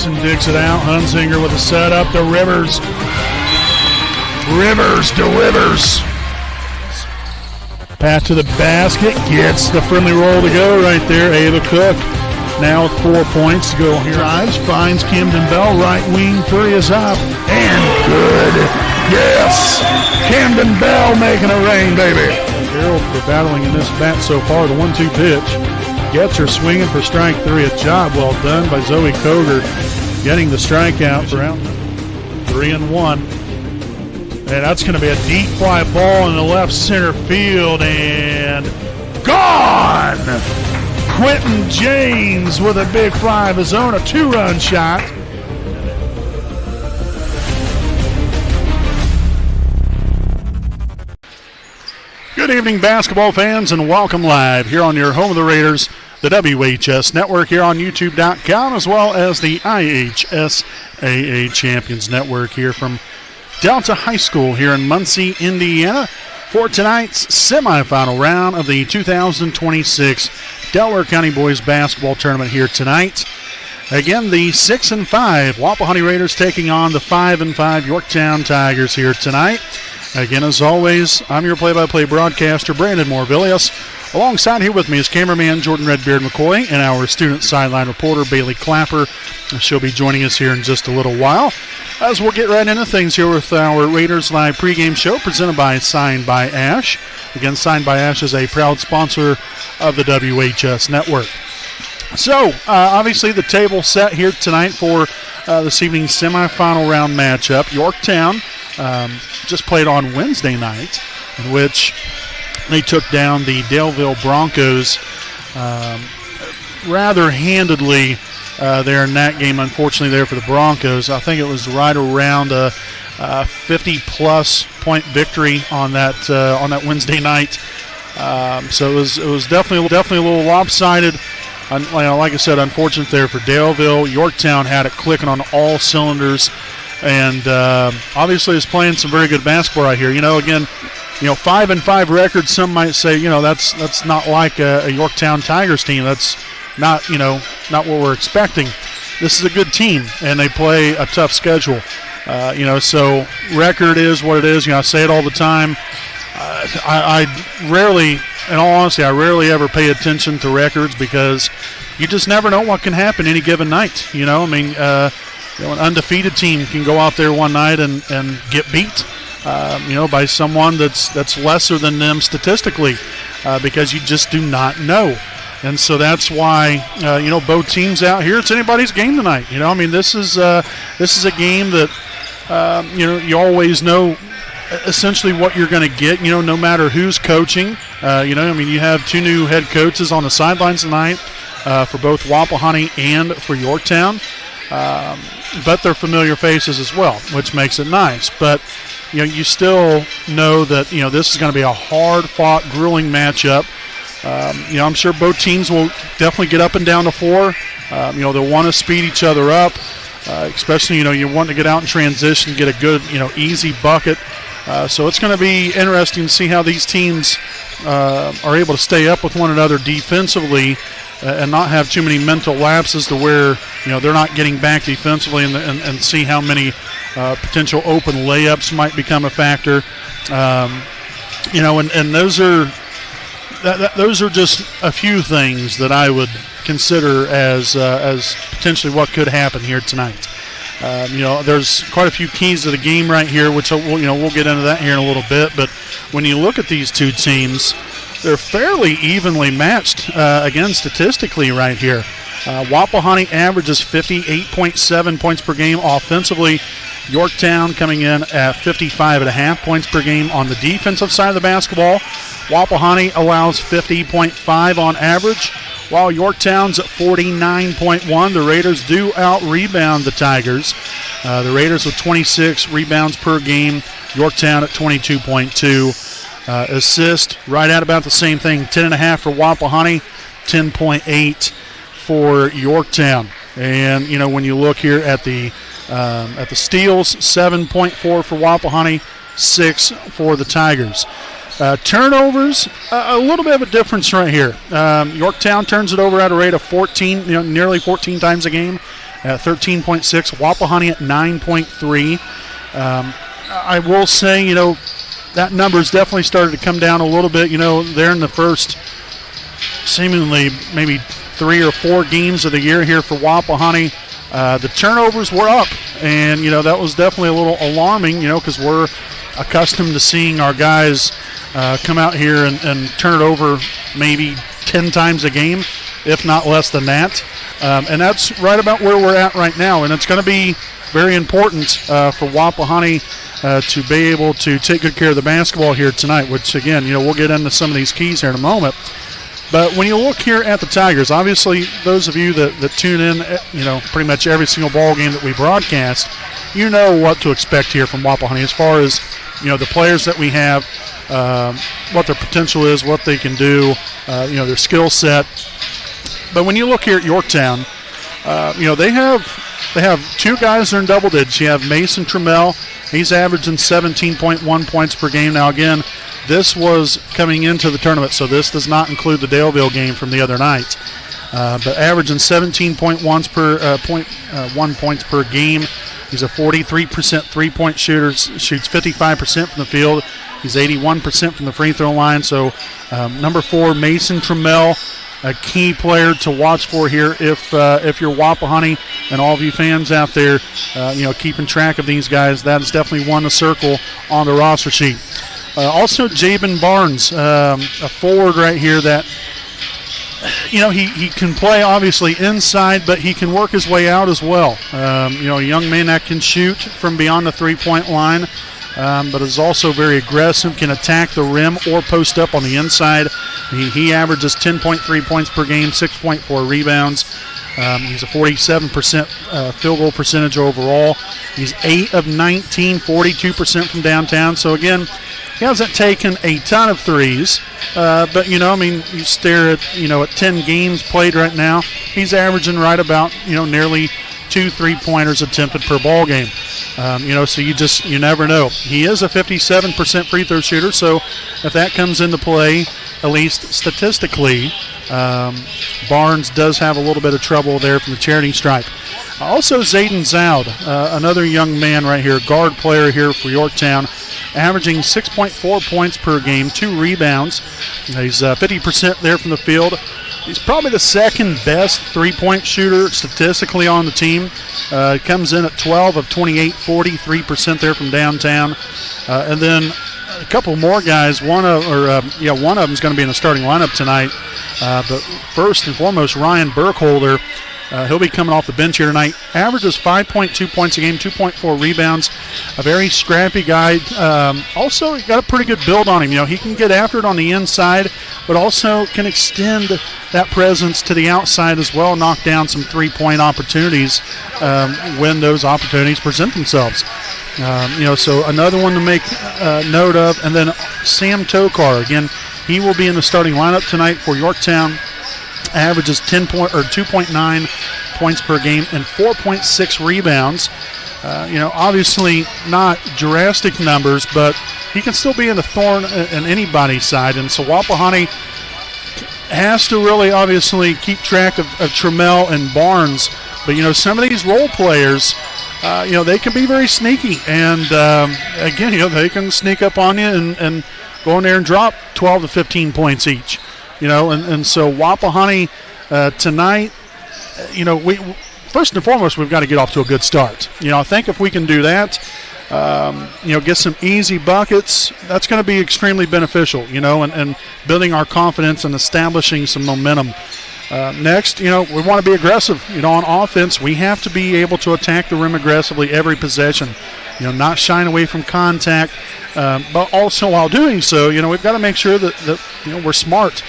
Jackson digs it out. Hunzinger with a setup to Rivers. Rivers delivers. Pass to the basket. Gets the friendly roll to go right there. Ava Cook now with 4 points to go here. Drives, finds Camden Bell. Right wing. Three is up. And good. Yes. Camden Bell making it rain, baby. Carroll for battling in this bat so far. The 1-2 pitch. Gets her swinging for strike three. A job well done by Zoe Koger getting the strikeout for out. 3-1. And that's going to be a deep fly ball in the left center field and gone! Quentin James with a big fly of his own, a 2-run shot. Good evening, basketball fans, and welcome live here on your home of the Raiders, the WHS Network here on YouTube.com, as well as the IHSAA Champions Network here from Delta High School here in Muncie, Indiana, for tonight's semifinal round of the 2026 Delaware County Boys Basketball Tournament here tonight. Again, the 6-5 Wapahani Raiders taking on the 5-5 Yorktown Tigers here tonight. Again, as always, I'm your play-by-play broadcaster, Brandon Morvillius. Alongside here with me is cameraman Jordan Redbeard McCoy and our student sideline reporter, Bailey Clapper. She'll be joining us here in just a little while as we'll get right into things here with our Raiders Live pregame show presented by Signed by Ash. Again, Signed by Ash is a proud sponsor of the WHS Network. So, obviously the table set here tonight for this evening's semifinal round matchup. Yorktown just played on Wednesday night, in which they took down the Daleville Broncos rather handedly there in that game, unfortunately, there for the Broncos. I think it was right around a 50-plus point victory on that Wednesday night. So it was definitely a little lopsided. Like I said, unfortunate there for Daleville. Yorktown had it clicking on all cylinders, and obviously is playing some very good basketball right here. Again, 5-5 record. Some might say, that's not like a Yorktown Tigers team. That's not what we're expecting. This is a good team, and they play a tough schedule. So record is what it is. I say it all the time. I rarely, in all honesty, I rarely ever pay attention to records because you just never know what can happen any given night. An undefeated team can go out there one night and get beat, by someone that's lesser than them statistically, because you just do not know. And so that's why, both teams out here, it's anybody's game tonight. This is a game that, you always know essentially what you're going to get, no matter who's coaching. You have two new head coaches on the sidelines tonight for both Wapahani and for Yorktown. But they're familiar faces as well, which makes it nice. But, you still know that, this is going to be a hard-fought, grueling matchup. I'm sure both teams will definitely get up and down the floor. They'll want to speed each other up, especially, you want to get out in transition, get a good, easy bucket. So it's going to be interesting to see how these teams are able to stay up with one another defensively and not have too many mental lapses to where, they're not getting back defensively and see how many potential open layups might become a factor. And those are just a few things that I would consider as potentially what could happen here tonight. There's quite a few keys to the game right here, which we'll get into that here in a little bit. But when you look at these two teams, they're fairly evenly matched again statistically right here. Wapahani averages 58.7 points per game offensively. Yorktown coming in at 55.5 points per game on the defensive side of the basketball. Wapahani allows 50.5 on average, while Yorktown's at 49.1. The Raiders do out-rebound the Tigers. The Raiders with 26 rebounds per game. Yorktown at 22.2. Assist, right at about the same thing. 10.5 for Wapahani, 10.8 for Yorktown. And, when you look here at the steals, 7.4 for Wapahani, 6 for the Tigers. Turnovers, a little bit of a difference right here. Yorktown turns it over at a rate of 14, nearly 14 times a game, at 13.6. Wapahani at 9.3. I will say, that number's definitely started to come down a little bit. They're in the first seemingly maybe 3 or 4 games of the year here for Wapahani. The turnovers were up, and, that was definitely a little alarming, because we're accustomed to seeing our guys come out here and turn it over maybe 10 times a game, if not less than that. And that's right about where we're at right now, and it's going to be very important for Wapahani to be able to take good care of the basketball here tonight, which, again, we'll get into some of these keys here in a moment. But when you look here at the Tigers, obviously those of you that tune in, pretty much every single ball game that we broadcast, you know what to expect here from Wapahani as far as, the players that we have, what their potential is, what they can do, their skill set. But when you look here at Yorktown, they have 2 guys that are in double digits. You have Mason Trammell. He's averaging 17.1 points per game. Now, again, this was coming into the tournament, so this does not include the Daleville game from the other night. But averaging 17.1 points per game. He's a 43% three-point shooter, shoots 55% from the field. He's 81% from the free throw line. So number 4, Mason Trammell, a key player to watch for here if you're Wapahani and all of you fans out there, keeping track of these guys. That is definitely one to circle on the roster sheet. Also, Jabin Barnes, a forward right here that, he can play obviously inside, but he can work his way out as well. A young man that can shoot from beyond the three-point line, but is also very aggressive, can attack the rim or post up on the inside. He averages 10.3 points per game, 6.4 rebounds. He's a 47% field goal percentage overall. He's 8 of 19, 42% from downtown. So, again, he hasn't taken a ton of threes, but, you stare at, at 10 games played right now, he's averaging right about, nearly 2 3-pointers attempted per ball game. So you never know. He is a 57% free throw shooter, so if that comes into play, at least statistically, Barnes does have a little bit of trouble there from the charity stripe. Also, Zayden Zoud, another young man right here, guard player here for Yorktown, averaging 6.4 points per game, 2 rebounds. He's 50% there from the field. He's probably the second best three-point shooter statistically on the team. Comes in at 12 of 28, 43% there from downtown. And then a couple more guys. One of them is going to be in the starting lineup tonight. But first and foremost, Ryan Burkholder. He'll be coming off the bench here tonight. Averages 5.2 points a game, 2.4 rebounds. A very scrappy guy. Also, got a pretty good build on him. He can get after it on the inside, but also can extend that presence to the outside as well, knock down some three-point opportunities when those opportunities present themselves. So another one to make note of. And then Sam Tokar, again, he will be in the starting lineup tonight for Yorktown. Averages 2.9 points per game and 4.6 rebounds. Obviously not drastic numbers, but he can still be in the thorn in anybody's side. And so Wapahani has to really obviously keep track of Trammell and Barnes. But, some of these role players, they can be very sneaky. And, again, they can sneak up on you and go in there and drop 12 to 15 points each. And so Wapahani tonight, we first and foremost, we've got to get off to a good start. I think if we can do that, get some easy buckets, that's going to be extremely beneficial, and building our confidence and establishing some momentum. Next, we want to be aggressive. On offense, we have to be able to attack the rim aggressively every possession. Not shying away from contact, but also while doing so, we've got to make sure that we're smart.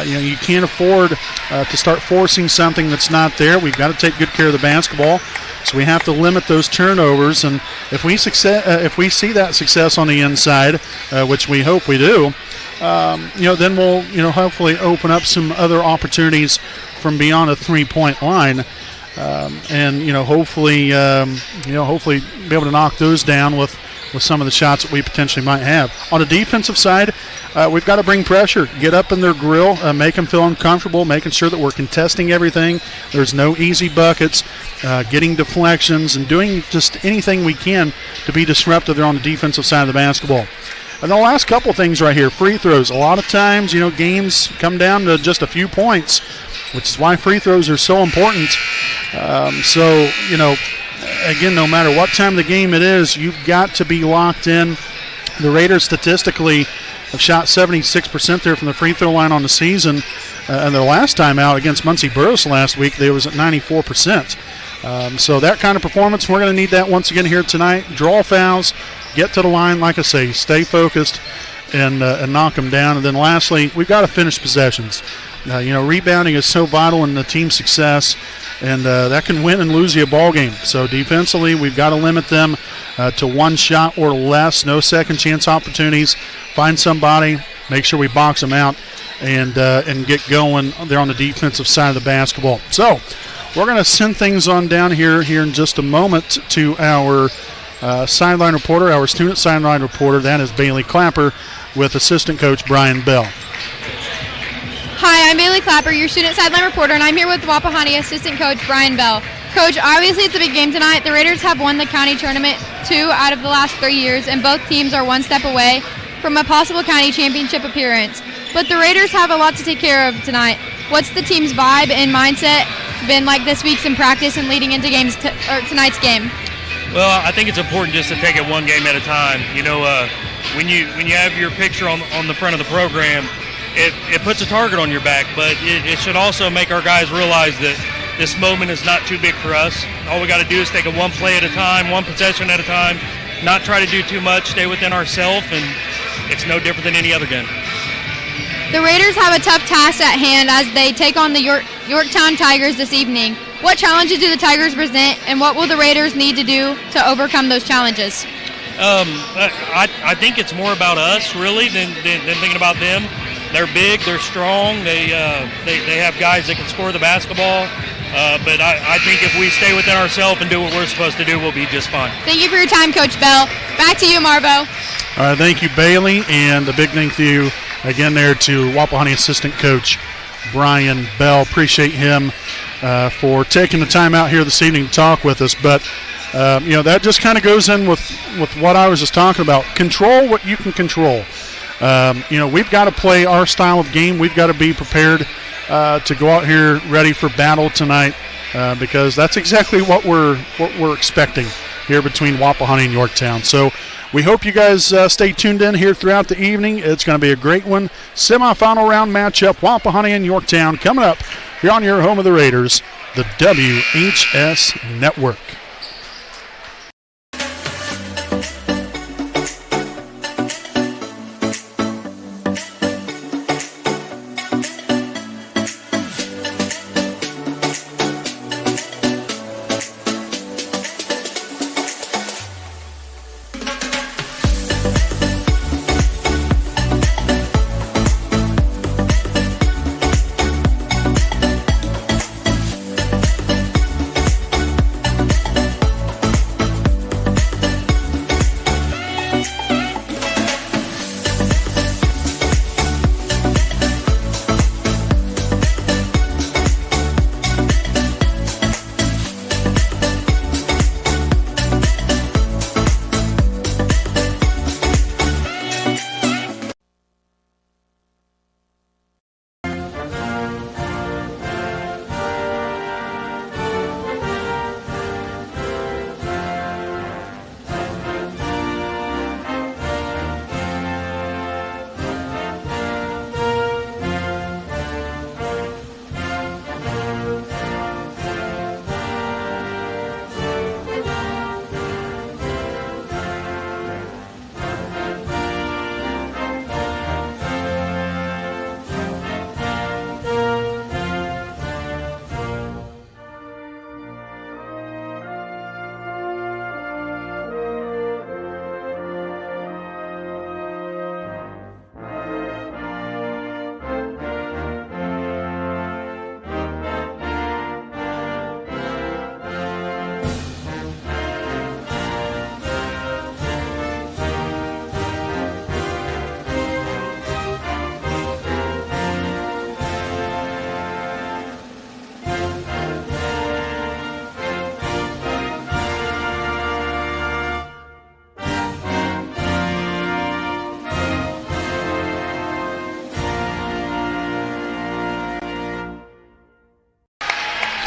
You can't afford to start forcing something that's not there. We've got to take good care of the basketball, so we have to limit those turnovers. And if we see that success on the inside, which we hope we do, then we'll hopefully open up some other opportunities from beyond a three-point line. And hopefully be able to knock those down with some of the shots that we potentially might have. On the defensive side, we've got to bring pressure, get up in their grill, make them feel uncomfortable, making sure that we're contesting everything. There's no easy buckets, getting deflections, and doing just anything we can to be disruptive there on the defensive side of the basketball. And the last couple things right here, free throws. A lot of times, games come down to just a few points, which is why free throws are so important. Again, no matter what time of the game it is, you've got to be locked in. The Raiders statistically have shot 76% there from the free throw line on the season. And their last time out against Muncie Burris last week, they was at 94%. So that kind of performance, we're going to need that once again here tonight. Draw fouls, get to the line, like I say, stay focused and knock them down. And then lastly, we've got to finish possessions. Rebounding is so vital in the team's success, and that can win and lose you a ball game. So defensively, we've got to limit them to one shot or less, no second chance opportunities. Find somebody, make sure we box them out, and get going there on the defensive side of the basketball. So we're going to send things on down here in just a moment to our sideline reporter, our student sideline reporter. That is Bailey Clapper with assistant coach Brian Bell. Hi, I'm Bailey Clapper, your student sideline reporter, and I'm here with Wapahani assistant coach Brian Bell. Coach, obviously it's a big game tonight. The Raiders have won the county tournament 2 out of the last 3 years, and both teams are one step away from a possible county championship appearance. But the Raiders have a lot to take care of tonight. What's the team's vibe and mindset been like this week's in practice and leading into tonight's game? Well, I think it's important just to take it one game at a time. When you have your picture on the front of the program, it puts a target on your back, but it should also make our guys realize that this moment is not too big for us. All we got to do is take it one play at a time, one possession at a time, not try to do too much, stay within ourselves, and it's no different than any other game. The Raiders have a tough task at hand as they take on the Yorktown Tigers this evening. What challenges do the Tigers present, and what will the Raiders need to do to overcome those challenges? I think it's more about us, really, than thinking about them. They're big, they're strong, they have guys that can score the basketball, but I think if we stay within ourselves and do what we're supposed to do, we'll be just fine. Thank you for your time, Coach Bell. Back to you, Marvo. All right, thank you, Bailey, and a big thank you again there to Wapahani assistant coach Brian Bell. Appreciate him for taking the time out here this evening to talk with us, but that just kind of goes in with what I was just talking about. Control what you can control. We've got to play our style of game. We've got to be prepared to go out here ready for battle tonight because that's exactly what we're expecting here between Wapahani and Yorktown. So we hope you guys stay tuned in here throughout the evening. It's going to be a great one. Semifinal round matchup, Wapahani and Yorktown, coming up here on your home of the Raiders, the WHS Network.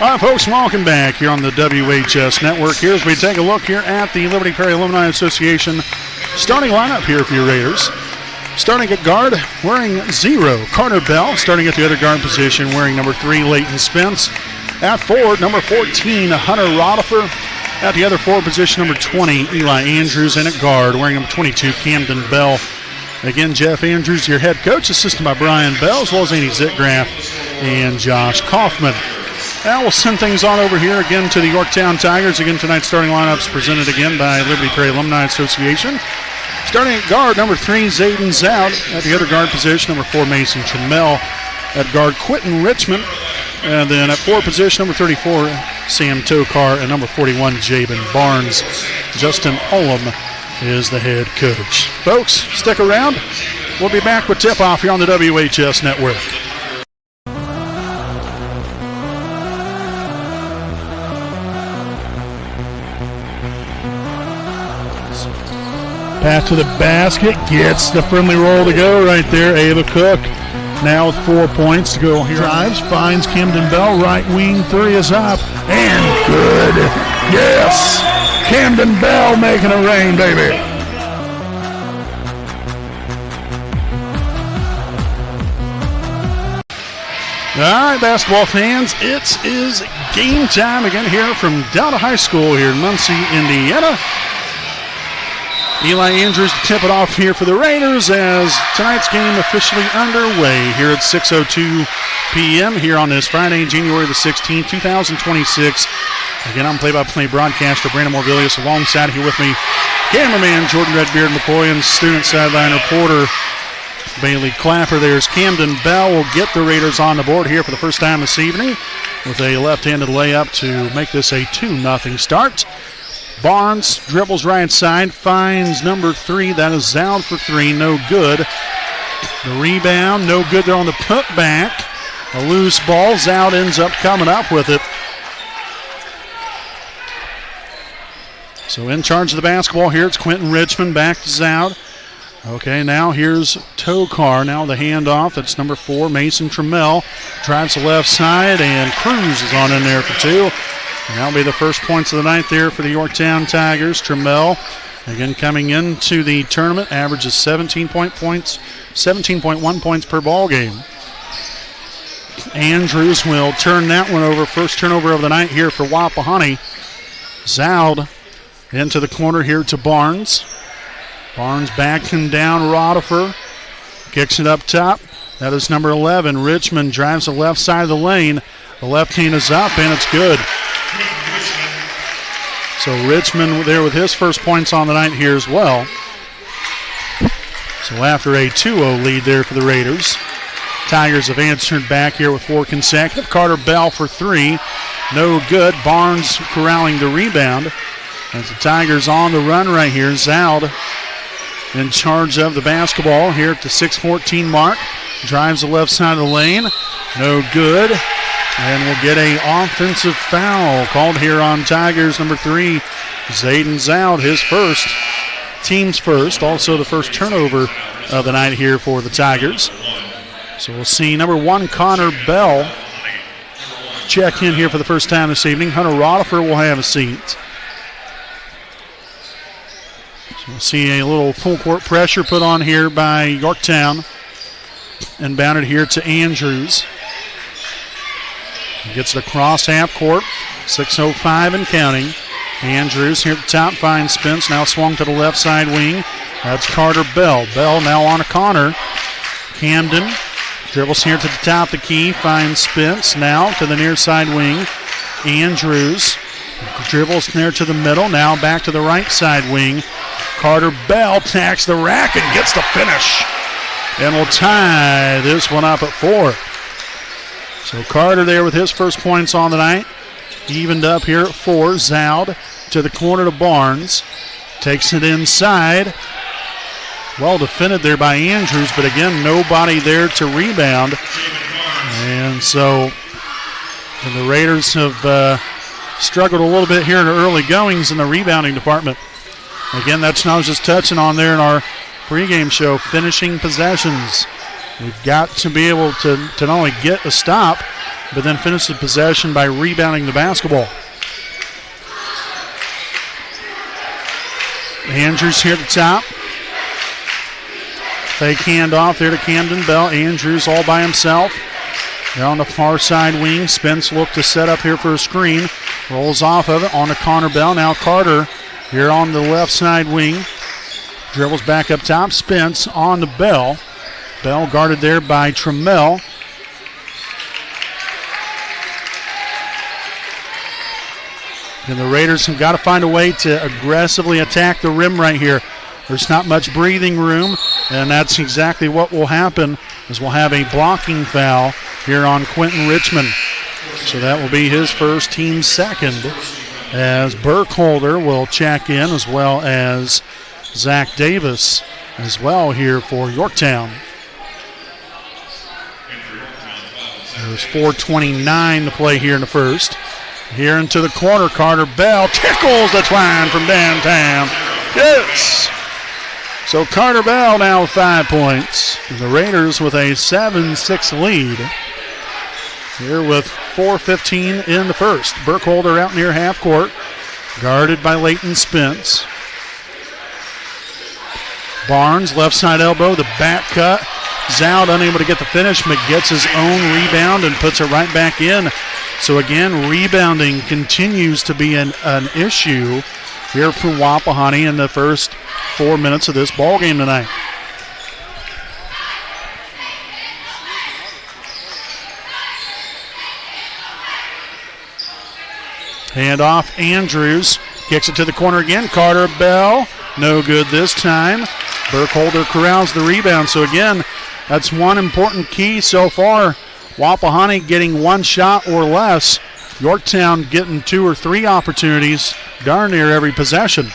All right, folks, welcome back here on the WHS Network. Here as we take a look here at the Liberty Perry Alumni Association starting lineup here for your Raiders. Starting at guard, wearing 0, Carter Bell. Starting at the other guard position, wearing number 3, Leighton Spence. At forward, number 14, Hunter Rodifer. At the other forward position, number 20, Eli Andrews. And at guard, wearing number 22, Camden Bell. Again, Jeff Andrews, your head coach, assisted by Brian Bell, as well as Andy Zitgraff and Josh Kaufman. Now we'll send things on over here again to the Yorktown Tigers. Again, tonight's starting lineups presented again by Liberty Perry Alumni Association. Starting at guard, number 3, Zayden Zout. At the other guard position, number 4, Mason Trammell. At guard, Quentin Richmond. And then at forward position, number 34, Sam Tokar. And number 41, Jabin Barnes. Justin Olam is the head coach. Folks, stick around. We'll be back with tip-off here on the WHS Network. Pass to the basket, gets the friendly roll to go right there. Ava Cook now with 4 points to go here. Drives, finds Camden Bell, right wing, 3 is up, and good. Yes, Camden Bell making it rain, baby. All right, basketball fans, it is game time again here from Delta High School here in Muncie, Indiana. Eli Andrews to tip it off here for the Raiders as tonight's game officially underway here at 6:02 p.m. here on this Friday, January the 16th, 2026. Again, I'm play-by-play broadcaster Brandon Morvillius. Alongside here with me, cameraman Jordan Redbeard McCoy and student sideline reporter Bailey Clapper. There's Camden Bell will get the Raiders on the board here for the first time this evening with a left-handed layup to make this a 2-0 start. Barnes dribbles right side, finds number 3. That is Zout for 3, no good. The rebound, no good there on the putback. A loose ball, Zout ends up coming up with it. So in charge of the basketball here, it's Quentin Richmond, back to Zout. Okay, now here's Tokar, now the handoff. That's number 4, Mason Trammell. Drives the left side, and Cruz is on in there for 2. And that'll be the first points of the night there for the Yorktown Tigers. Trammell, again, coming into the tournament, averages 17.1 points per ball game. Andrews will turn that one over. First turnover of the night here for Wapahani. Zoud into the corner here to Barnes. Barnes backing down Rodifer. Kicks it up top. That is number 11. Richmond drives the left side of the lane. The left hand is up, and it's good. So Richmond there with his first points on the night here as well. So after a 2-0 lead there for the Raiders, Tigers have answered back here with 4 consecutive. Carter Bell for 3. No good. Barnes corralling the rebound. As the Tigers on the run right here. Zoud in charge of the basketball here at the 6:14 mark. Drives the left side of the lane. No good. And we'll get an offensive foul called here on Tigers number 3. Zayden Zoud, his first, team's first. Also the first turnover of the night here for the Tigers. So we'll see number 1, Connor Bell, check in here for the first time this evening. Hunter Rodifer will have a seat. So we'll see a little full court pressure put on here by Yorktown. And bounded here to Andrews. He gets it across half court. 6:05 and counting. Andrews here at the top finds Spence. Now swung to the left side wing. That's Carter Bell. Bell now on a Connor. Camden dribbles here to the top of the key. Finds Spence. Now to the near side wing. Andrews dribbles there to the middle. Now back to the right side wing. Carter Bell tacks the rack and gets the finish. And we'll tie this one up at 4. So Carter there with his first points on the night. Evened up here at 4. Zoud to the corner to Barnes. Takes it inside. Well defended there by Andrews, but again, nobody there to rebound. And so the Raiders have struggled a little bit here in the early goings in the rebounding department. Again, that's what I was just touching on there in our pregame show, finishing possessions. We've got to be able to not only get a stop, but then finished the possession by rebounding the basketball. Andrews here at the top. Fake handoff there to Camden Bell. Andrews all by himself. They're on the far side wing. Spence looked to set up here for a screen. Rolls off of it on to Connor Bell. Now Carter here on the left side wing. Dribbles back up top. Spence on to Bell. Bell guarded there by Trammell. And the Raiders have got to find a way to aggressively attack the rim right here. There's not much breathing room, and that's exactly what will happen, as we'll have a blocking foul here on Quentin Richmond. So that will be his first, team second, as Burkholder will check in, as well as Zach Davis as well here for Yorktown. There's 4:29 to play here in the first. Here into the corner, Carter Bell tickles the twine from downtown. Yes! So Carter Bell now with 5 points. The Raiders with a 7-6 lead. Here with 4:15 in the first. Burkholder out near half court, guarded by Leighton Spence. Barnes, left side elbow, the back cut. Zoud unable to get the finish, but gets his own rebound and puts it right back in. So again, rebounding continues to be an issue here for Wapahani in the first 4 minutes of this ball game tonight. Handoff, Andrews kicks it to the corner again. Carter Bell, no good this time. Burkholder corrals the rebound. So again, that's one important key so far. Wapahani getting one shot or less. Yorktown getting 2 or 3 opportunities darn near every possession.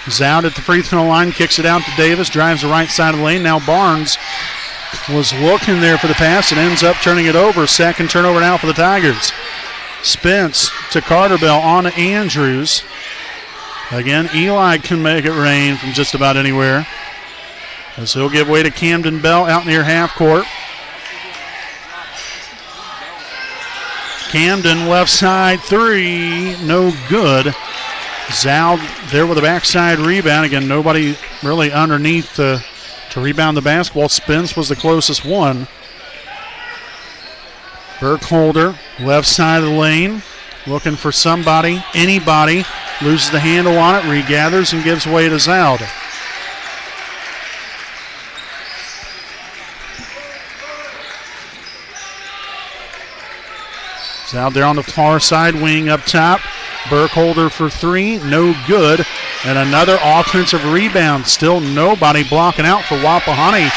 Zoud at the free throw line, kicks it out to Davis, drives the right side of the lane. Now Barnes was looking there for the pass and ends up turning it over. Second turnover now for the Tigers. Spence to Carter Bell on to Andrews. Again, Eli can make it rain from just about anywhere, as he'll give way to Camden Bell out near half court. Camden left side three, no good. Zoud there with a backside rebound. Again, nobody really underneath to rebound the basketball. Spence was the closest one. Burkholder, left side of the lane, looking for somebody, anybody. Loses the handle on it, regathers, and gives way to Zoud. Zoud there on the far side wing up top. Burkholder for three, no good. And another offensive rebound. Still nobody blocking out for Wapahani,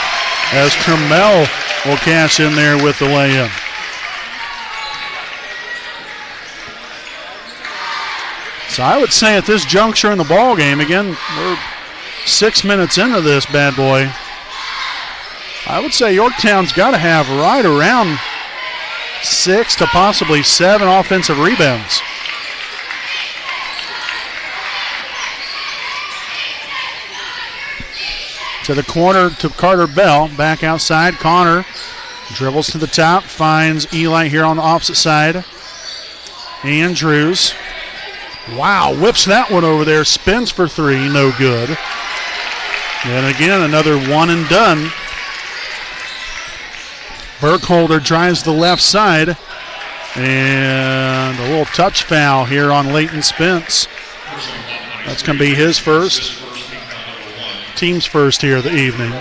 as Trammell will cash in there with the lay-in. So I would say at this juncture in the ball game, again, we're 6 minutes into this bad boy, I would say Yorktown's got to have right around 6 to possibly 7 offensive rebounds. To the corner to Carter Bell, back outside. Connor dribbles to the top, finds Eli here on the opposite side. Andrews. Wow, whips that one over there. Spins for three, no good. And again, another one and done. Burkholder drives the left side. And a little touch foul here on Leighton Spence. That's going to be his first. Team's first here of the evening.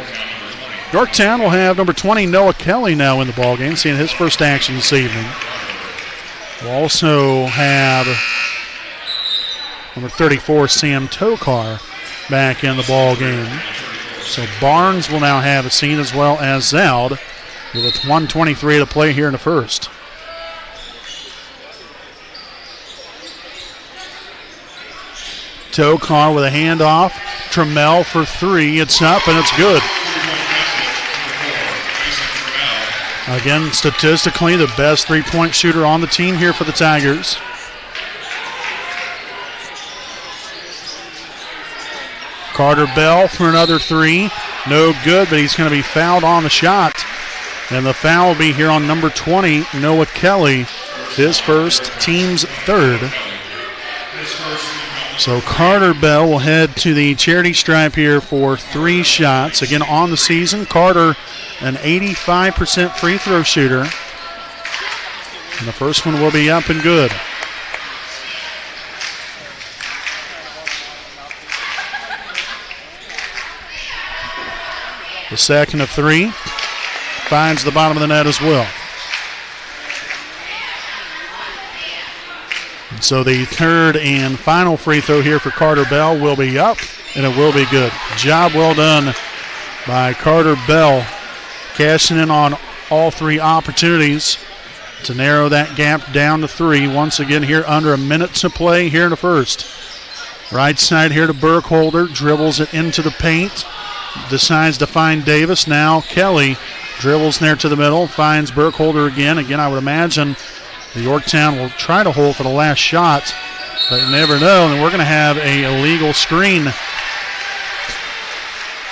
Yorktown will have number 20, Noah Kelly, now in the ballgame, seeing his first action this evening. We'll also have number 34, Sam Tokar, back in the ball game. So Barnes will now have a seat, as well as Zoud, with 1:23 to play here in the first. Tokar with a handoff. Trammell for three. It's up and it's good. Again, statistically, the best three-point shooter on the team here for the Tigers. Carter Bell for another three. No good, but he's going to be fouled on the shot. And the foul will be here on number 20, Noah Kelly, his first, team's third. So Carter Bell will head to the charity stripe here for 3 shots. Again, on the season, Carter, an 85% free throw shooter. And the first one will be up and good. The second of 3 finds the bottom of the net as well. And so the third and final free throw here for Carter Bell will be up, and it will be good. Job well done by Carter Bell, cashing in on all 3 opportunities to narrow that gap down to 3. Once again here, under a minute to play here in the first. Right side here to Burkholder, dribbles it into the paint, decides to find Davis. Now Kelly dribbles there to the middle, finds Burkholder again. Again, I would imagine the Yorktown will try to hold for the last shot, but you never know. And we're going to have an illegal screen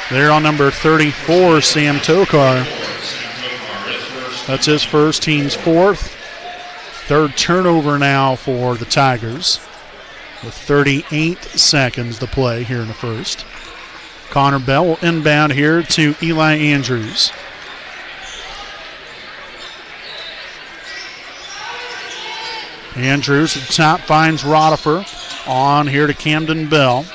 there on number 34, Sam Tokar. That's his first, team's fourth. Third turnover now for the Tigers with 38 seconds to play here in the first. Connor Bell will inbound here to Eli Andrews. Andrews at the top finds Rodifer. On here to Camden Bell.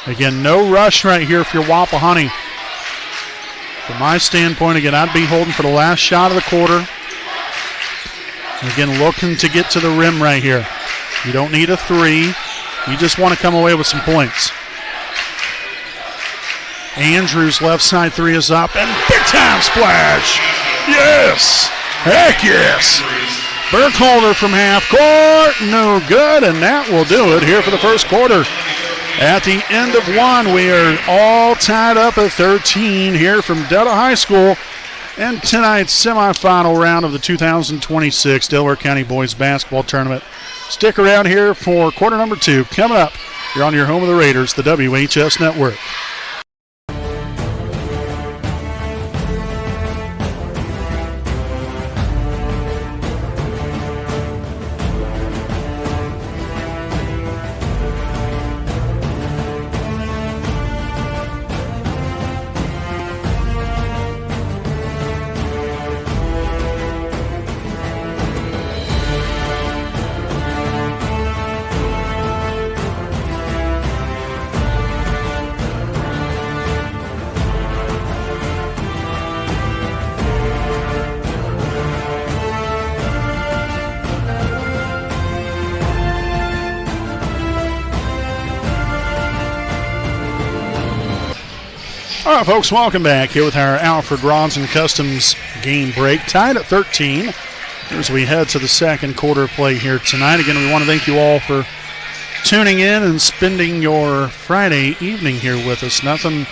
Again, no rush right here for your Wapahani. From my standpoint, again, I'd be holding for the last shot of the quarter. Again, looking to get to the rim right here. You don't need a 3. You just want to come away with some points. Andrews' left side 3 is up, and big time splash. Yes. Heck yes. Burkholder from half court. No good, and that will do it here for the first quarter. At the end of 1, we are all tied up at 13 here from Delta High School and tonight's semifinal round of the 2026 Delaware County Boys Basketball Tournament. Stick around here for quarter number 2. Coming up, you're on your home of the Raiders, the WHS Network. All right, folks, welcome back here with our Alfred Ronson Customs game break. Tied at 13 as we head to the second quarter of play here tonight. Again, we want to thank you all for tuning in and spending your Friday evening here with us. Nothing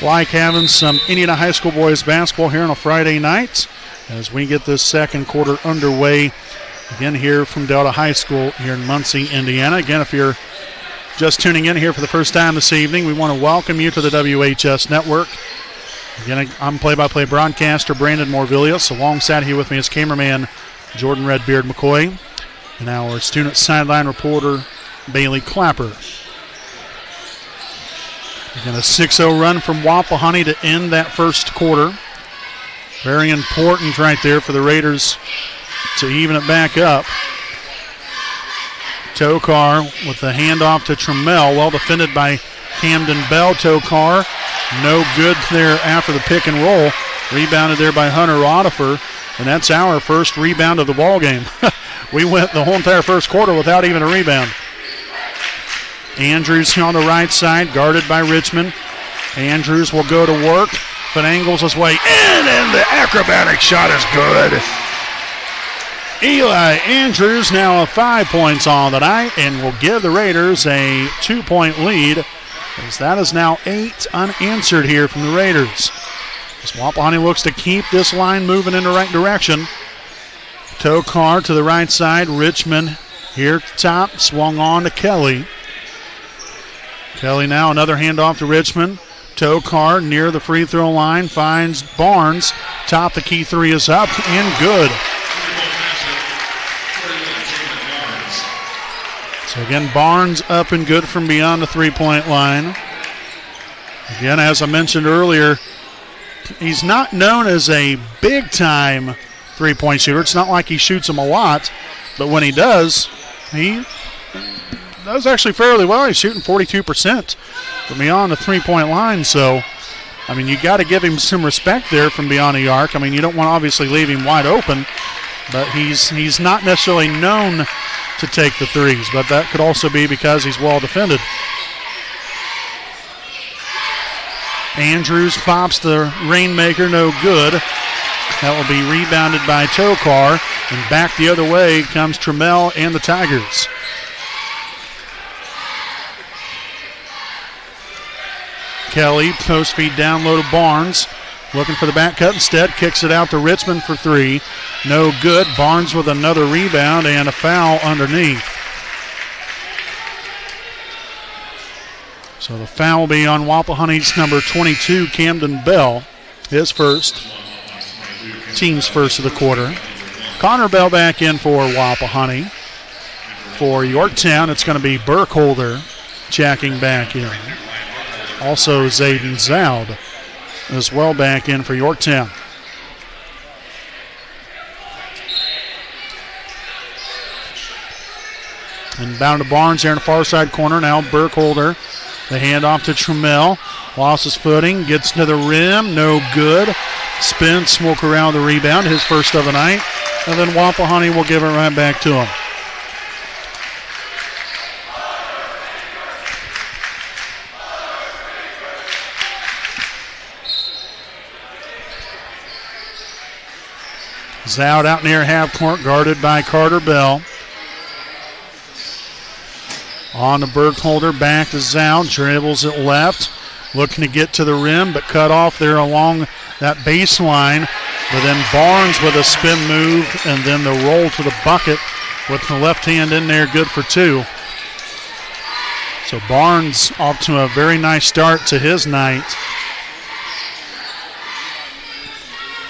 like having some Indiana High School boys basketball here on a Friday night as we get this second quarter underway. Again, here from Delta High School here in Muncie, Indiana. Again, if you're just tuning in here for the first time this evening, we want to welcome you to the WHS Network. Again, I'm play-by-play broadcaster Brandon Morvillius. Alongside here with me is cameraman Jordan Redbeard McCoy and our student sideline reporter Bailey Clapper. Again, a 6-0 run from Wapahani to end that first quarter. Very important right there for the Raiders to even it back up. Tokar with the handoff to Trammell. Well defended by Camden Bell. Tokar, no good there after the pick and roll. Rebounded there by Hunter Rodifer, and that's our first rebound of the ball game. We went the whole entire first quarter without even a rebound. Andrews on the right side, guarded by Richmond. Andrews will go to work, finagles his way in, and the acrobatic shot is good. Eli Andrews now 5 points on the night and will give the Raiders a 2-point lead, as that is now 8 unanswered here from the Raiders. As Wapahani looks to keep this line moving in the right direction. Tokar to the right side. Richmond here at the top, swung on to Kelly. Kelly now another handoff to Richmond. Tokar near the free throw line finds Barnes. Top the key three is up and good. So again, Barnes up and good from beyond the three-point line. Again, as I mentioned earlier, he's not known as a big-time three-point shooter. It's not like he shoots them a lot, but when he does, he does actually fairly well. He's shooting 42% from beyond the three-point line. So, I mean, you got to give him some respect there from beyond the arc. I mean, you don't want to obviously leave him wide open, but he's not necessarily known to take the threes, but that could also be because he's well defended. Andrews pops the Rainmaker, no good. That will be rebounded by Tokar, and back the other way comes Trammell and the Tigers. Kelly, post feed down low to Barnes. Looking for the back cut instead, kicks it out to Richmond for three. No good. Barnes with another rebound and a foul underneath. So the foul will be on Wapahani's number 22, Camden Bell. His first. Team's first of the quarter. Connor Bell back in for Wapahani. For Yorktown, it's going to be Burkholder checking back in. Also Zayden Zoud as well back in for Yorktown. And bound to Barnes there in the far side corner. Now Burkholder. The handoff to Trammell. Lost his footing. Gets to the rim. No good. Spence will corral the rebound. His first of the night. And then Wapahani will give it right back to him. Zoud out near half court, guarded by Carter Bell. On the Burkholder, back to Zoud, dribbles it left, looking to get to the rim, but cut off there along that baseline. But then Barnes with a spin move, and then the roll to the bucket with the left hand in there, good for two. So Barnes off to a very nice start to his night.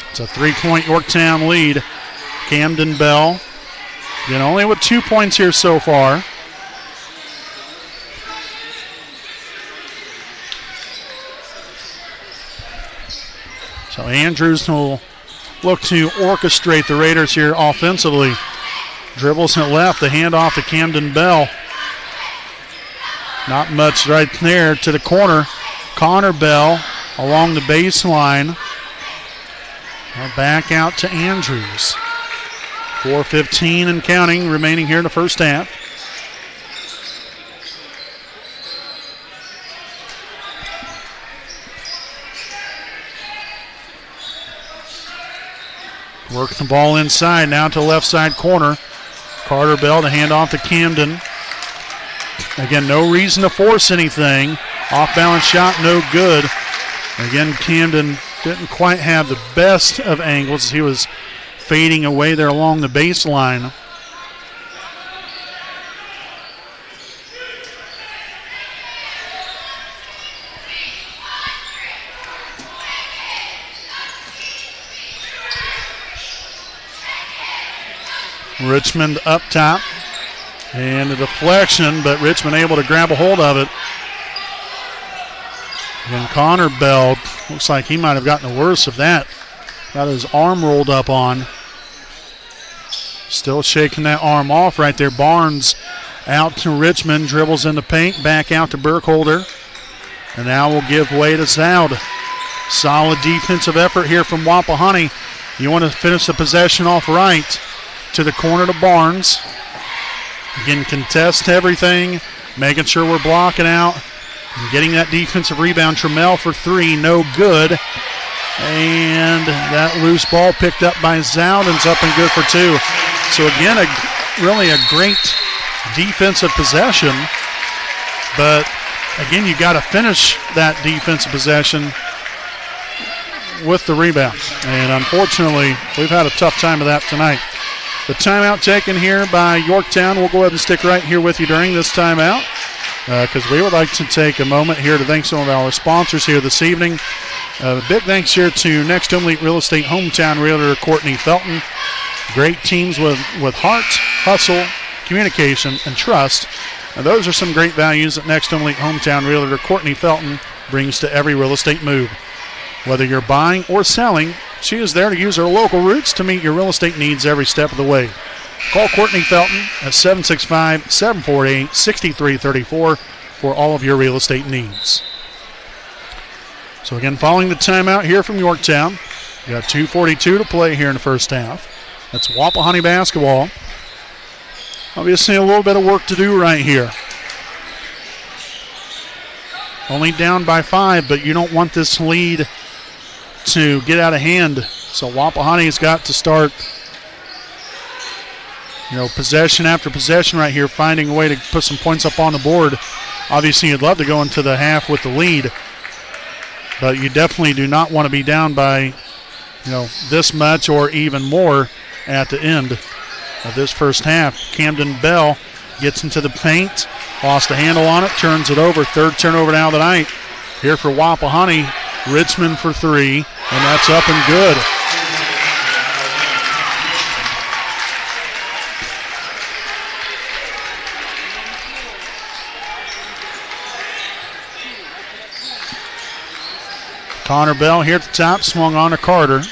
It's a 3-point Yorktown lead. Camden Bell, again, only with 2 points here so far. So Andrews will look to orchestrate the Raiders here offensively. Dribbles it left, the handoff to Camden Bell. Not much right there to the corner. Connor Bell along the baseline. Back out to Andrews. 4:15 and counting remaining here in the first half. Work the ball inside now to left side corner. Carter Bell to hand off to Camden. Again, no reason to force anything. Off balance shot, no good. Again, Camden didn't quite have the best of angles as he was fading away there along the baseline. Richmond up top. And a deflection, but Richmond able to grab a hold of it. And Connor Bell, looks like he might have gotten the worst of that. Got his arm rolled up on. Still shaking that arm off right there. Barnes out to Richmond, dribbles in the paint, back out to Burkholder. And now will give way to Zoud. Solid defensive effort here from Wapahani. You want to finish the possession off right. To the corner to Barnes. Again, contest everything, making sure we're blocking out. And getting that defensive rebound. Trammell for three, no good. And that loose ball picked up by Zoud and's up and good for two. So again, really a great defensive possession. But again, you got to finish that defensive possession with the rebound. And unfortunately, we've had a tough time of that tonight. The timeout taken here by Yorktown. We'll go ahead and stick right here with you during this timeout. because we would like to take a moment here to thank some of our sponsors here this evening. Big thanks here to Next Home Elite Real Estate Hometown Realtor Courtney Felton. Great teams with heart, hustle, communication, and trust. And those are some great values that Next Home Elite Hometown Realtor Courtney Felton brings to every real estate move. Whether you're buying or selling, she is there to use her local roots to meet your real estate needs every step of the way. Call Courtney Felton at 765-748-6334 for all of your real estate needs. So again, following the timeout here from Yorktown, we got 2:42 to play here in the first half. That's Wapahani basketball. Obviously a little bit of work to do right here. Only down by 5, but you don't want this lead to get out of hand. So Wapahani's got to start, possession after possession right here, finding a way to put some points up on the board. Obviously, you'd love to go into the half with the lead, but you definitely do not want to be down by, this much or even more at the end of this first half. Camden Bell gets into the paint, lost a handle on it, turns it over. Third turnover now of the night here for Wapahani. Richmond for 3, and that's up and good. Connor Bell here at the top, swung on to Carter.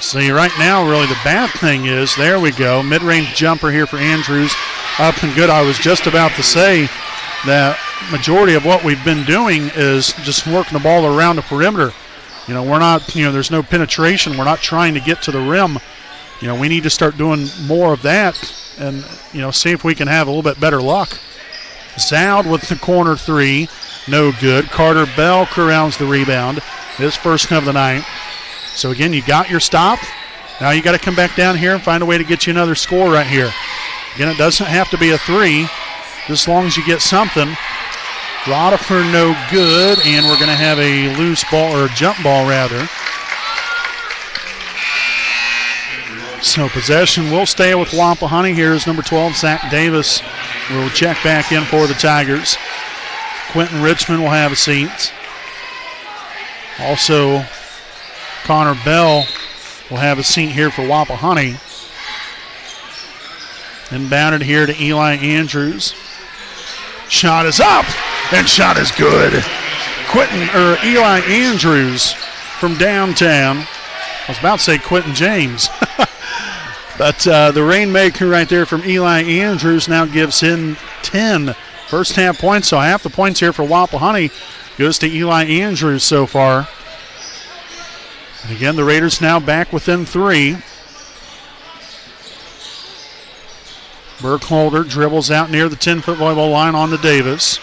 See, right now, really the bad thing is, there we go, mid-range jumper here for Andrews, up and good. I was just about to say that majority of what we've been doing is just working the ball around the perimeter. We're not, there's no penetration. We're not trying to get to the rim. We need to start doing more of that and, see if we can have a little bit better luck. Zoud with the corner 3, no good. Carter Bell corrals the rebound, his first of the night. So again, you got your stop. Now you got to come back down here and find a way to get you another score right here. Again, it doesn't have to be a 3, just as long as you get something. Rodifer no good, and we're going to have a loose ball, or a jump ball rather. So possession will stay with Wapahani. Here's number 12, Zach Davis. Will check back in for the Tigers. Quentin Richmond will have a seat. Also, Connor Bell will have a seat here for Wapahani. Inbounded here to Eli Andrews. Shot is up, and shot is good. Eli Andrews from downtown. I was about to say Quentin James. But the rainmaker right there from Eli Andrews now gives him 10 first half points. So half the points here for Wapahani goes to Eli Andrews so far. And again, the Raiders now back within 3. Burkholder dribbles out near the 10-foot volleyball line on to Davis.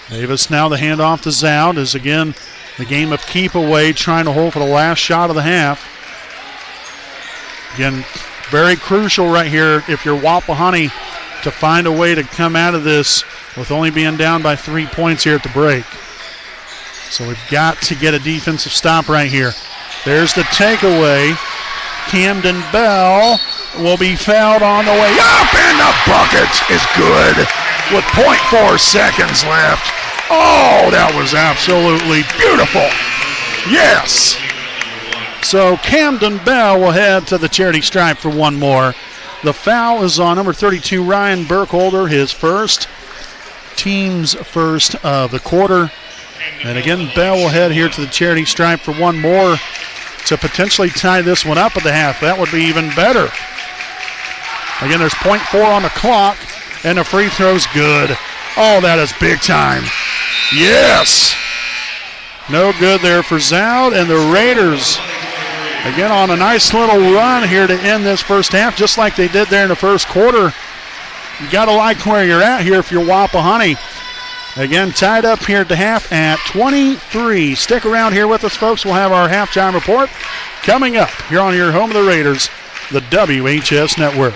Davis now the handoff to Zoud is again the game of keep away, trying to hold for the last shot of the half. Again, very crucial right here if you're Wapahani to find a way to come out of this with only being down by 3 points here at the break. So we've got to get a defensive stop right here. There's the takeaway. Camden Bell will be fouled on the way up, and the bucket is good with 0.4 seconds left. Oh, that was absolutely beautiful. Yes. So Camden Bell will head to the charity stripe for one more. The foul is on number 32, Ryan Burkholder, his first, team's first of the quarter. And again, Bell will head here to the charity stripe for one more to potentially tie this one up at the half. That would be even better. Again, there's 0.4 on the clock, and the free throw's good. Oh, that is big time. Yes. No good there for Zoud, and the Raiders, again, on a nice little run here to end this first half, just like they did there in the first quarter. You got to like where you're at here if you're Wapahani. Again, tied up here at the half at 23. Stick around here with us, folks. We'll have our halftime report coming up here on your home of the Raiders, the WHS Network.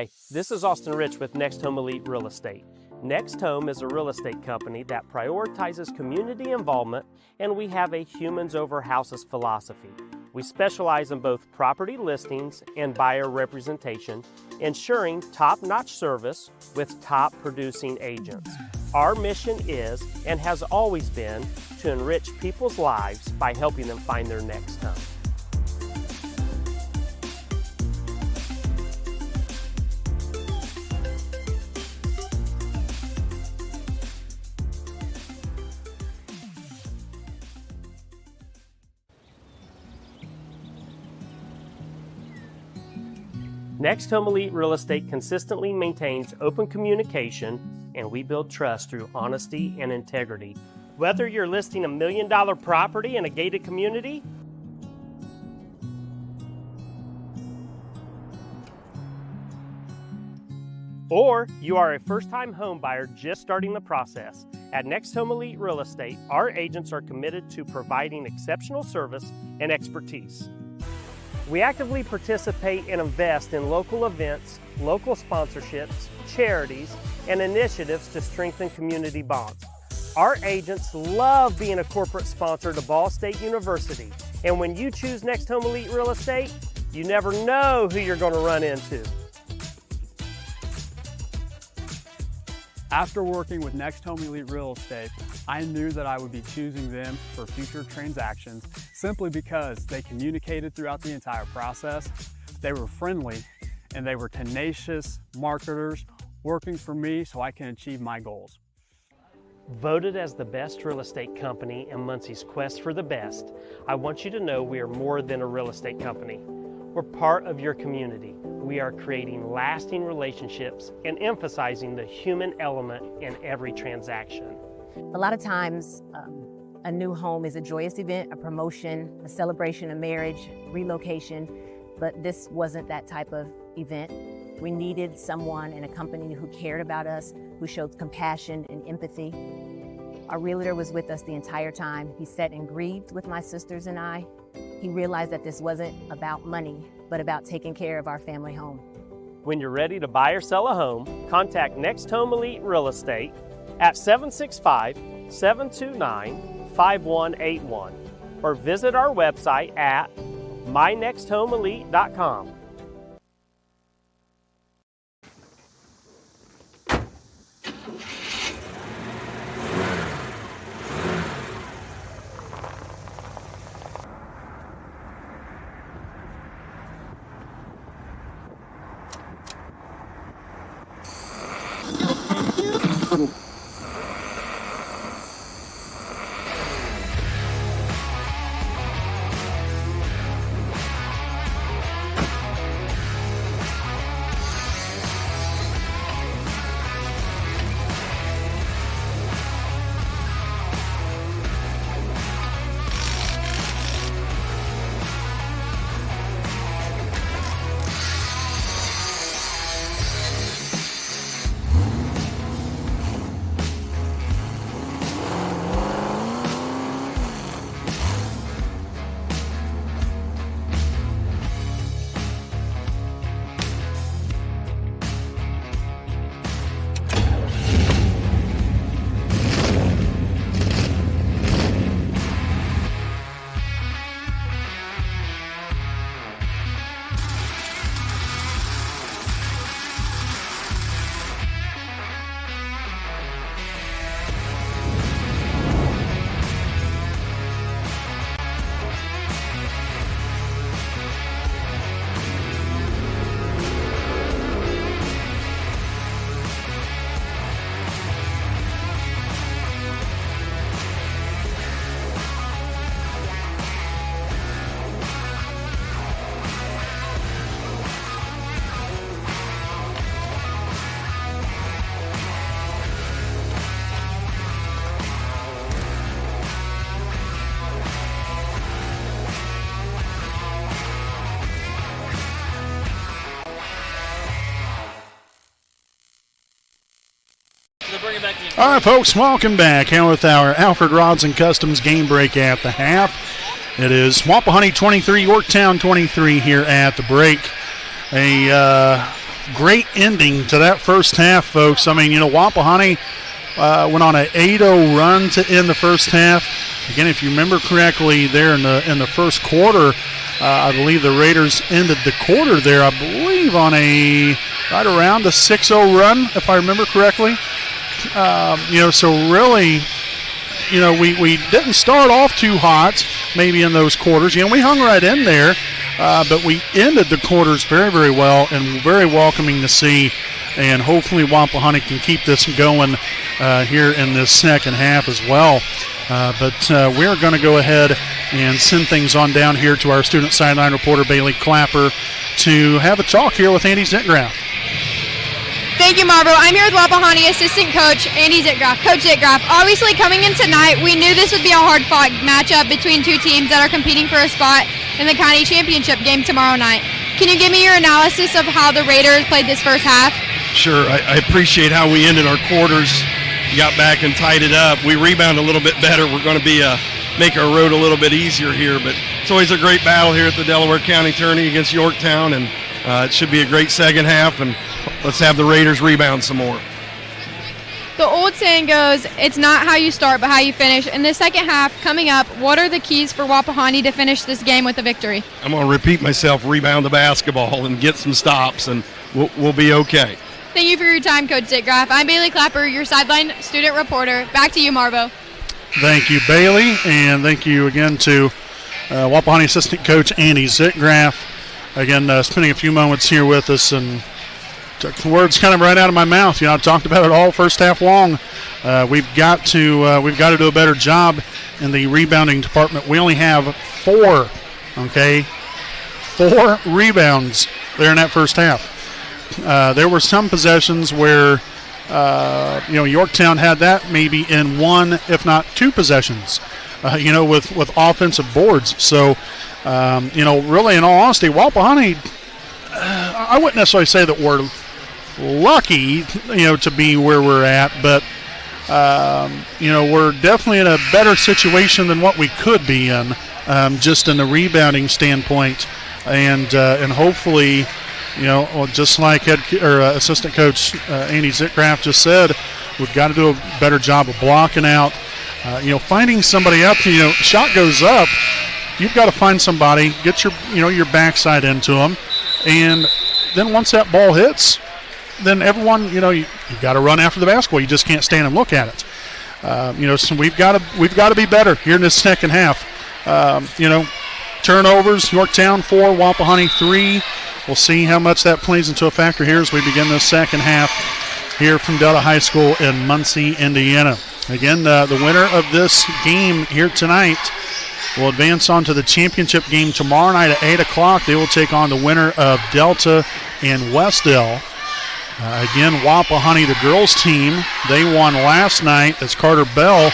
Hi, this is Austin Rich with Next Home Elite Real Estate. Next Home is a real estate company that prioritizes community involvement, and we have a humans over houses philosophy. We specialize in both property listings and buyer representation, ensuring top-notch service with top producing agents. Our mission is and has always been to enrich people's lives by helping them find their next home. Next Home Elite Real Estate consistently maintains open communication, and we build trust through honesty and integrity. Whether you're listing $1 million property in a gated community, or you are a first-time home buyer just starting the process, at Next Home Elite Real Estate, our agents are committed to providing exceptional service and expertise. We actively participate and invest in local events, local sponsorships, charities, and initiatives to strengthen community bonds. Our agents love being a corporate sponsor to Ball State University, and when you choose Next Home Elite Real Estate, you never know who you're going to run into. After working with Next Home Elite Real Estate, I knew that I would be choosing them for future transactions simply because they communicated throughout the entire process, they were friendly, and they were tenacious marketers working for me so I can achieve my goals. Voted as the best real estate company in Muncie's quest for the best, I want you to know we are more than a real estate company. We're part of your community. We are creating lasting relationships and emphasizing the human element in every transaction. A lot of times, a new home is a joyous event, a promotion, a celebration of marriage, relocation, but this wasn't that type of event. We needed someone in a company who cared about us, who showed compassion and empathy. Our realtor was with us the entire time. He sat and grieved with my sisters and I. He realized that this wasn't about money, but about taking care of our family home. When you're ready to buy or sell a home, contact Next Home Elite Real Estate at 765-729-5181 or visit our website at mynexthomeelite.com. All right, folks, welcome back here with our Alfred Rods and Customs game break at the half. It is Wapahani 23, Yorktown 23 here at the break. A great ending to that first half, folks. I mean, Wapahani went on an 8-0 run to end the first half. Again, if you remember correctly, there in the first quarter, I believe the Raiders ended the quarter there, I believe, on right around a 6-0 run, if I remember correctly. So really, we didn't start off too hot maybe in those quarters. We hung right in there, but we ended the quarters very, very well and very welcoming to see. And hopefully Wapahani can keep this going here in this second half as well. But we're going to go ahead and send things on down here to our student sideline reporter, Bailey Clapper, to have a talk here with Andy Zitgraff. Thank you, Marvo. I'm here with Wapahani assistant coach, Andy Zitgraff. Coach Zitgraff, obviously coming in tonight, we knew this would be a hard-fought matchup between two teams that are competing for a spot in the county championship game tomorrow night. Can you give me your analysis of how the Raiders played this first half? Sure. I appreciate how we ended our quarters, got back and tied it up. We rebound a little bit better. We're going to be make our road a little bit easier here, but it's always a great battle here at the Delaware County Tourney against Yorktown, and it should be a great second half, and let's have the Raiders rebound some more. The old saying goes, it's not how you start, but how you finish. In the second half coming up, what are the keys for Wapahani to finish this game with a victory? I'm going to repeat myself, rebound the basketball and get some stops, and we'll be okay. Thank you for your time, Coach Zitgraff. I'm Bailey Clapper, your sideline student reporter. Back to you, Marvo. Thank you, Bailey, and thank you again to Wapahani assistant coach Andy Zitgraff. Again, spending a few moments here with us, and took the words kind of right out of my mouth. I talked about it all first half long. We've got to do a better job in the rebounding department. We only have 4 rebounds there in that first half. There were some possessions where Yorktown had that maybe in 1, if not 2 possessions. With offensive boards. So, really, in all honesty, Wapahani, I wouldn't necessarily say that we're lucky, to be where we're at, but, we're definitely in a better situation than what we could be in, just in the rebounding standpoint. And hopefully, just like assistant coach Andy Zitgraff just said, we've got to do a better job of blocking out. Finding somebody up, shot goes up, you've got to find somebody, get your backside into them, and then once that ball hits, then everyone, you've got to run after the basketball. You just can't stand and look at it. So we've got to be better here in this second half. Turnovers, Yorktown 4, Wapahani 3. We'll see how much that plays into a factor here as we begin the second half here from Delta High School in Muncie, Indiana. Again, the winner of this game here tonight will advance on to the championship game tomorrow night at 8 o'clock. They will take on the winner of Delta and Westdale. Again, Wapahani, the girls team, they won last night as Carter Bell.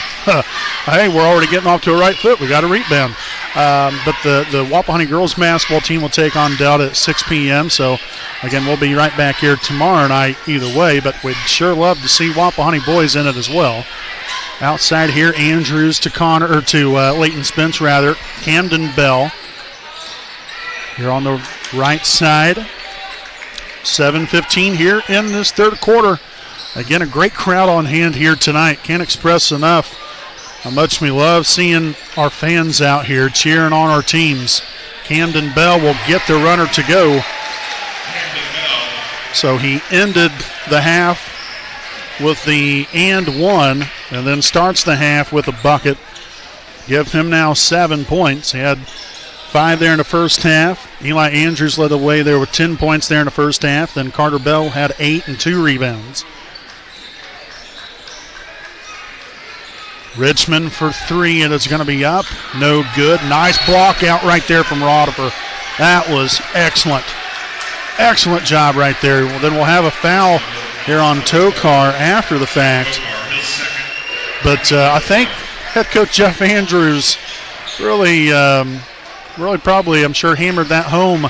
Hey, we're already getting off to a right foot. We got a rebound. But the Wapahani girls basketball team will take on Delta at 6 p.m. So, again, we'll be right back here tomorrow night either way, but we'd sure love to see Wapahani boys in it as well. Outside here, Andrews to Leighton Spence, rather. Camden Bell. Here on the right side. 7:15 here in this third quarter. Again, a great crowd on hand here tonight. Can't express enough how much we love seeing our fans out here cheering on our teams. Camden Bell will get the runner to go. So he ended the half with the and 1, and then starts the half with a bucket. Give him now 7 points. He had 5 there in the first half. Eli Andrews led the way there with 10 points there in the first half. Then Carter Bell had 8 and 2 rebounds. Richmond for 3, and it's going to be up. No good. Nice block out right there from Rodifer. That was excellent. Excellent job right there. Well, then we'll have a foul here on Tokar after the fact. But I think head coach Jeff Andrews really probably, I'm sure, hammered that home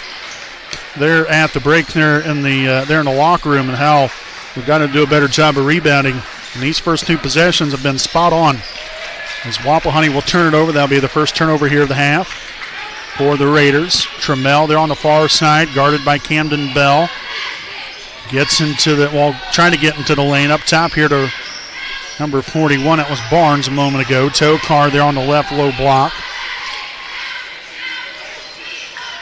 there at the break there in the locker room, and how we've got to do a better job of rebounding. And these first 2 possessions have been spot on. As Wapahani will turn it over, that'll be the first turnover here of the half for the Raiders. Trammell there on the far side, guarded by Camden Bell. Gets into trying to get into the lane. Up top here to number 41. That was Barnes a moment ago. Tokar there on the left low block.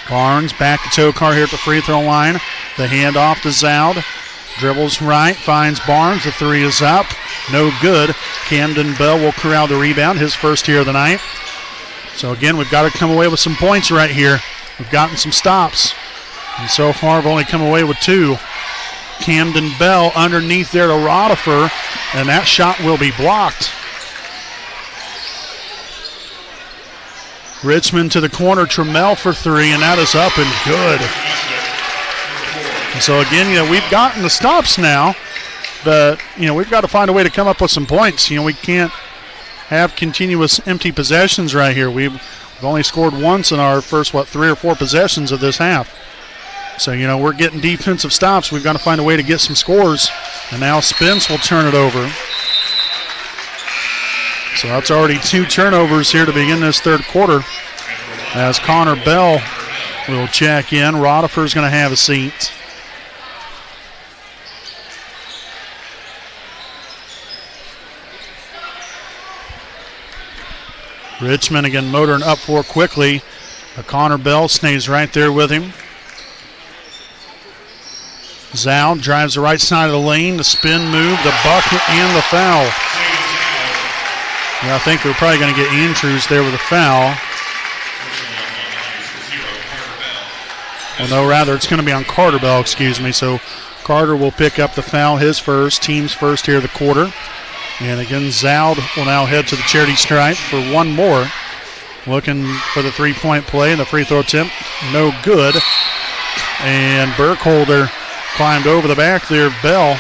Barnes back to Tokar here at the free throw line. The handoff to Zoud. Dribbles right, finds Barnes. The three is up. No good. Camden Bell will corral the rebound. His first here of the night. So again, we've got to come away with some points right here. We've gotten some stops. And so far, we've only come away with 2. Camden Bell underneath there to Rodifer. And that shot will be blocked. Richmond to the corner. Trammell for 3, and that is up and good. And so again, we've gotten the stops now, but we've got to find a way to come up with some points. We can't have continuous empty possessions right here. We've only scored once in our first 3 or 4 possessions of this half. So we're getting defensive stops. We've got to find a way to get some scores. And now Spence will turn it over. So that's already 2 turnovers here to begin this third quarter. As Connor Bell will check in, Rodifer's going to have a seat. Richmond again motoring up for quickly. Connor Bell stays right there with him. Zoud drives the right side of the lane. The spin move, the bucket, and the foul. I think we're probably going to get Andrews there with a foul. Well, no, rather it's going to be on Carter Bell, excuse me. So Carter will pick up the foul, his first, team's first here of the quarter. And again, Zoud will now head to the charity stripe for one more. Looking for the three-point play, and the free throw attempt, no good. And Burkholder climbed over the back there, Bell.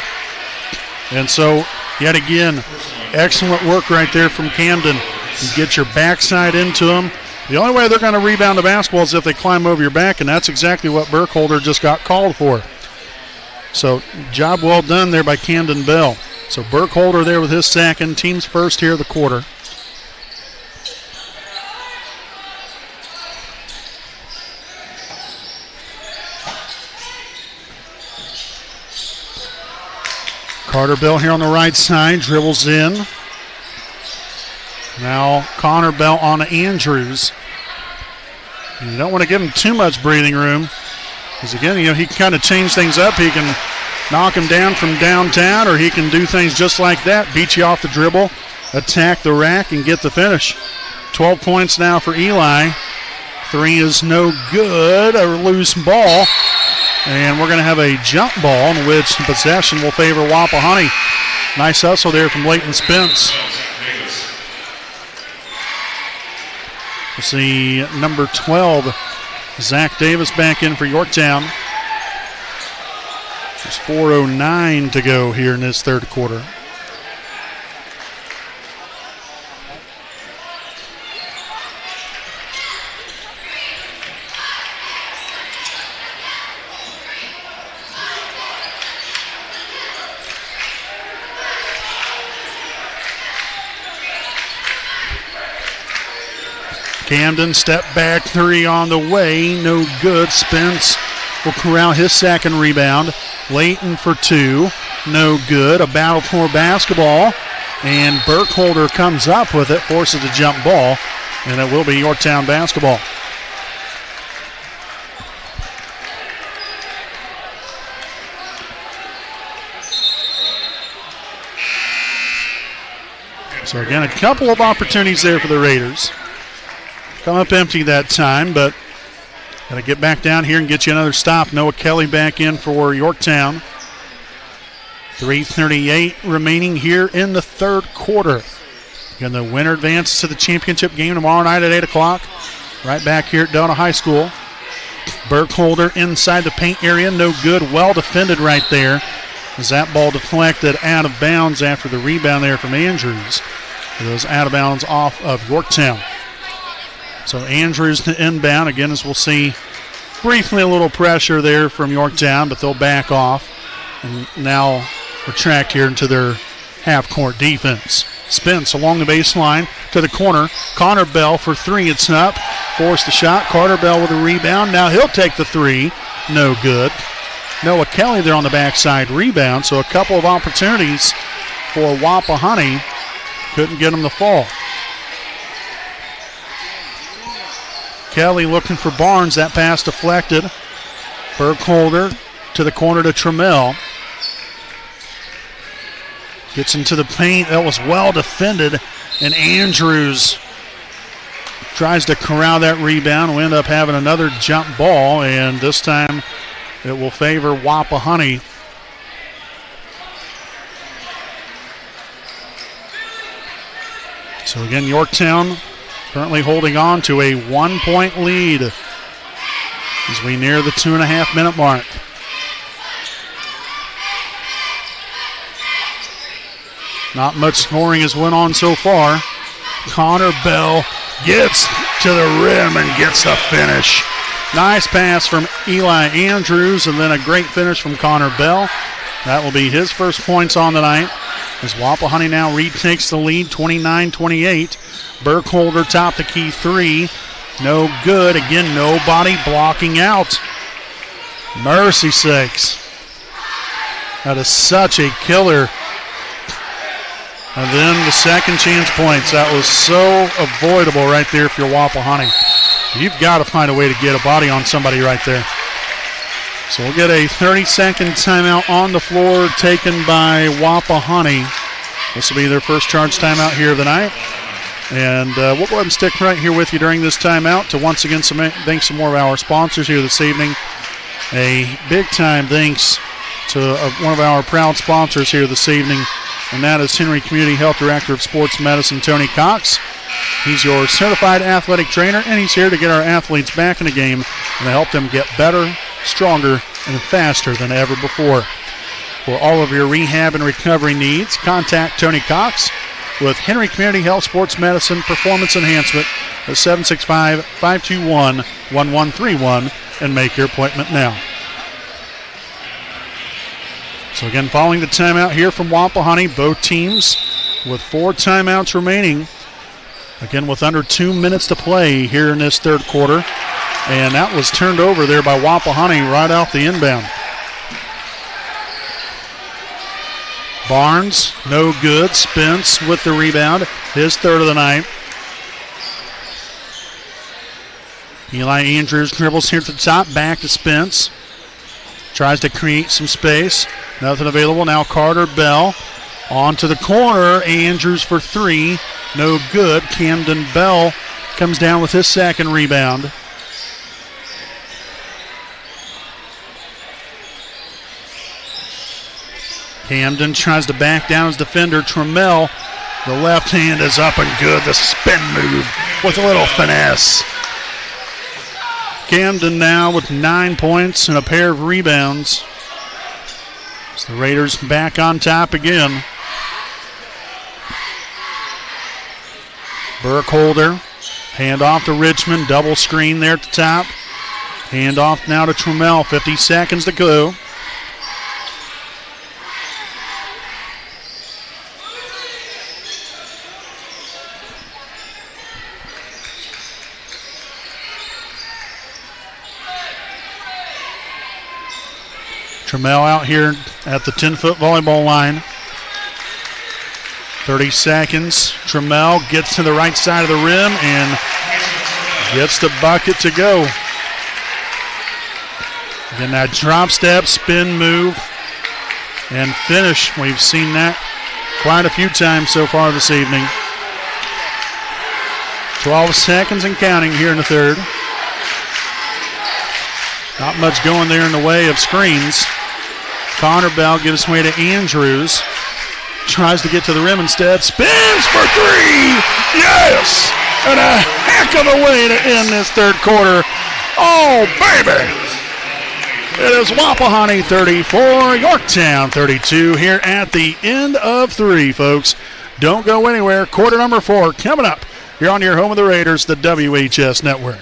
And so, yet again, excellent work right there from Camden. You get your backside into them. The only way they're going to rebound the basketball is if they climb over your back, and that's exactly what Burkholder just got called for. So, job well done there by Camden Bell. So Burkholder there with his second, team's first here of the quarter. Carter Bell here on the right side, dribbles in. Now Connor Bell on to Andrews. And you don't want to give him too much breathing room, because again, he can kind of change things up. He can knock him down from downtown, or he can do things just like that, beat you off the dribble, attack the rack, and get the finish. 12 points now for Eli. 3 is no good, a loose ball. And we're going to have a jump ball in which possession will favor Wapahani. Nice hustle there from Leighton Spence. We'll see number 12, Zach Davis, back in for Yorktown. There's 4:09 to go here in this third quarter. Camden step back 3 on the way, no good. Spence will corral his second rebound. Leighton for 2, no good. A battle for basketball, and Burkholder comes up with it, forces a jump ball, and it will be Yorktown basketball. So again, a couple of opportunities there for the Raiders. Come up empty that time, but got to get back down here and get you another stop. Noah Kelly back in for Yorktown. 3:38 remaining here in the third quarter. Again, the winner advances to the championship game tomorrow night at 8 o'clock. Right back here at Delta High School. Burkholder inside the paint area, no good. Well defended right there. As that ball deflected out of bounds after the rebound there from Andrews. It was out of bounds off of Yorktown. So Andrews to inbound. Again, as we'll see, briefly a little pressure there from Yorktown, but they'll back off and now retract here into their half-court defense. Spence along the baseline to the corner. Connor Bell for 3. It's up. Forced the shot. Carter Bell with a rebound. Now he'll take the 3. No good. Noah Kelly there on the backside rebound. So a couple of opportunities for Wapahani. Couldn't get him to fall. Kelly looking for Barnes. That pass deflected. Burkholder to the corner to Trammell. Gets into the paint. That was well defended. And Andrews tries to corral that rebound. We end up having another jump ball. And this time it will favor Wapahani. So again, Yorktown currently holding on to a 1-point lead as we near the 2.5-minute mark. Not much scoring has went on so far. Connor Bell gets to the rim and gets the finish. Nice pass from Eli Andrews and then a great finish from Connor Bell. That will be his first points on the night as Wapahani now retakes the lead 29-28. Burkholder top the key three. No good. Again, nobody blocking out. Mercy sakes. That is such a killer. And then the second chance points. That was so avoidable right there if you're Wapahani. You've got to find a way to get a body on somebody right there. So we'll get a 30-second timeout on the floor taken by Wapahani. This will be their first charge timeout here of the night. And we'll go ahead and stick right here with you during this timeout to once again thank some more of our sponsors here this evening. A big-time thanks to one of our proud sponsors here this evening, and that is Henry Community Health Director of Sports Medicine, Tony Cox. He's your certified athletic trainer, and he's here to get our athletes back in the game and to help them get better, stronger, and faster than ever before. For all of your rehab and recovery needs, contact Tony Cox with Henry Community Health Sports Medicine Performance Enhancement at 765-521-1131 and make your appointment now. So again, following the timeout here from Wapahani, both teams with 4 timeouts remaining. Again, with under 2 minutes to play here in this third quarter. And that was turned over there by Wapahani right off the inbound. Barnes, no good. Spence with the rebound, his third of the night. Eli Andrews dribbles here at the top, back to Spence. Tries to create some space. Nothing available. Now Carter Bell on to the corner. Andrews for 3. No good. Camden Bell comes down with his second rebound. Camden tries to back down his defender, Trammell. The left hand is up and good. The spin move with a little finesse. Camden now with 9 points and a pair of rebounds. So the Raiders back on top again. Burkholder, hand off to Richmond, double screen there at the top. Hand off now to Trammell, 50 seconds to go. Trammell out here at the 10-foot volleyball line. 30 seconds. Trammell gets to the right side of the rim and gets the bucket to go. Again, that drop step, spin move, and finish. We've seen that quite a few times so far this evening. 12 seconds and counting here in the third. Not much going there in the way of screens. Connor Bell gives way to Andrews. Tries to get to the rim instead. Spins for 3. Yes! And a heck of a way to end this third quarter. Oh, baby! It is Wapahani 34, Yorktown 32 here at the end of 3, folks. Don't go anywhere. Quarter number 4 coming up here on your home of the Raiders, the WHS Network.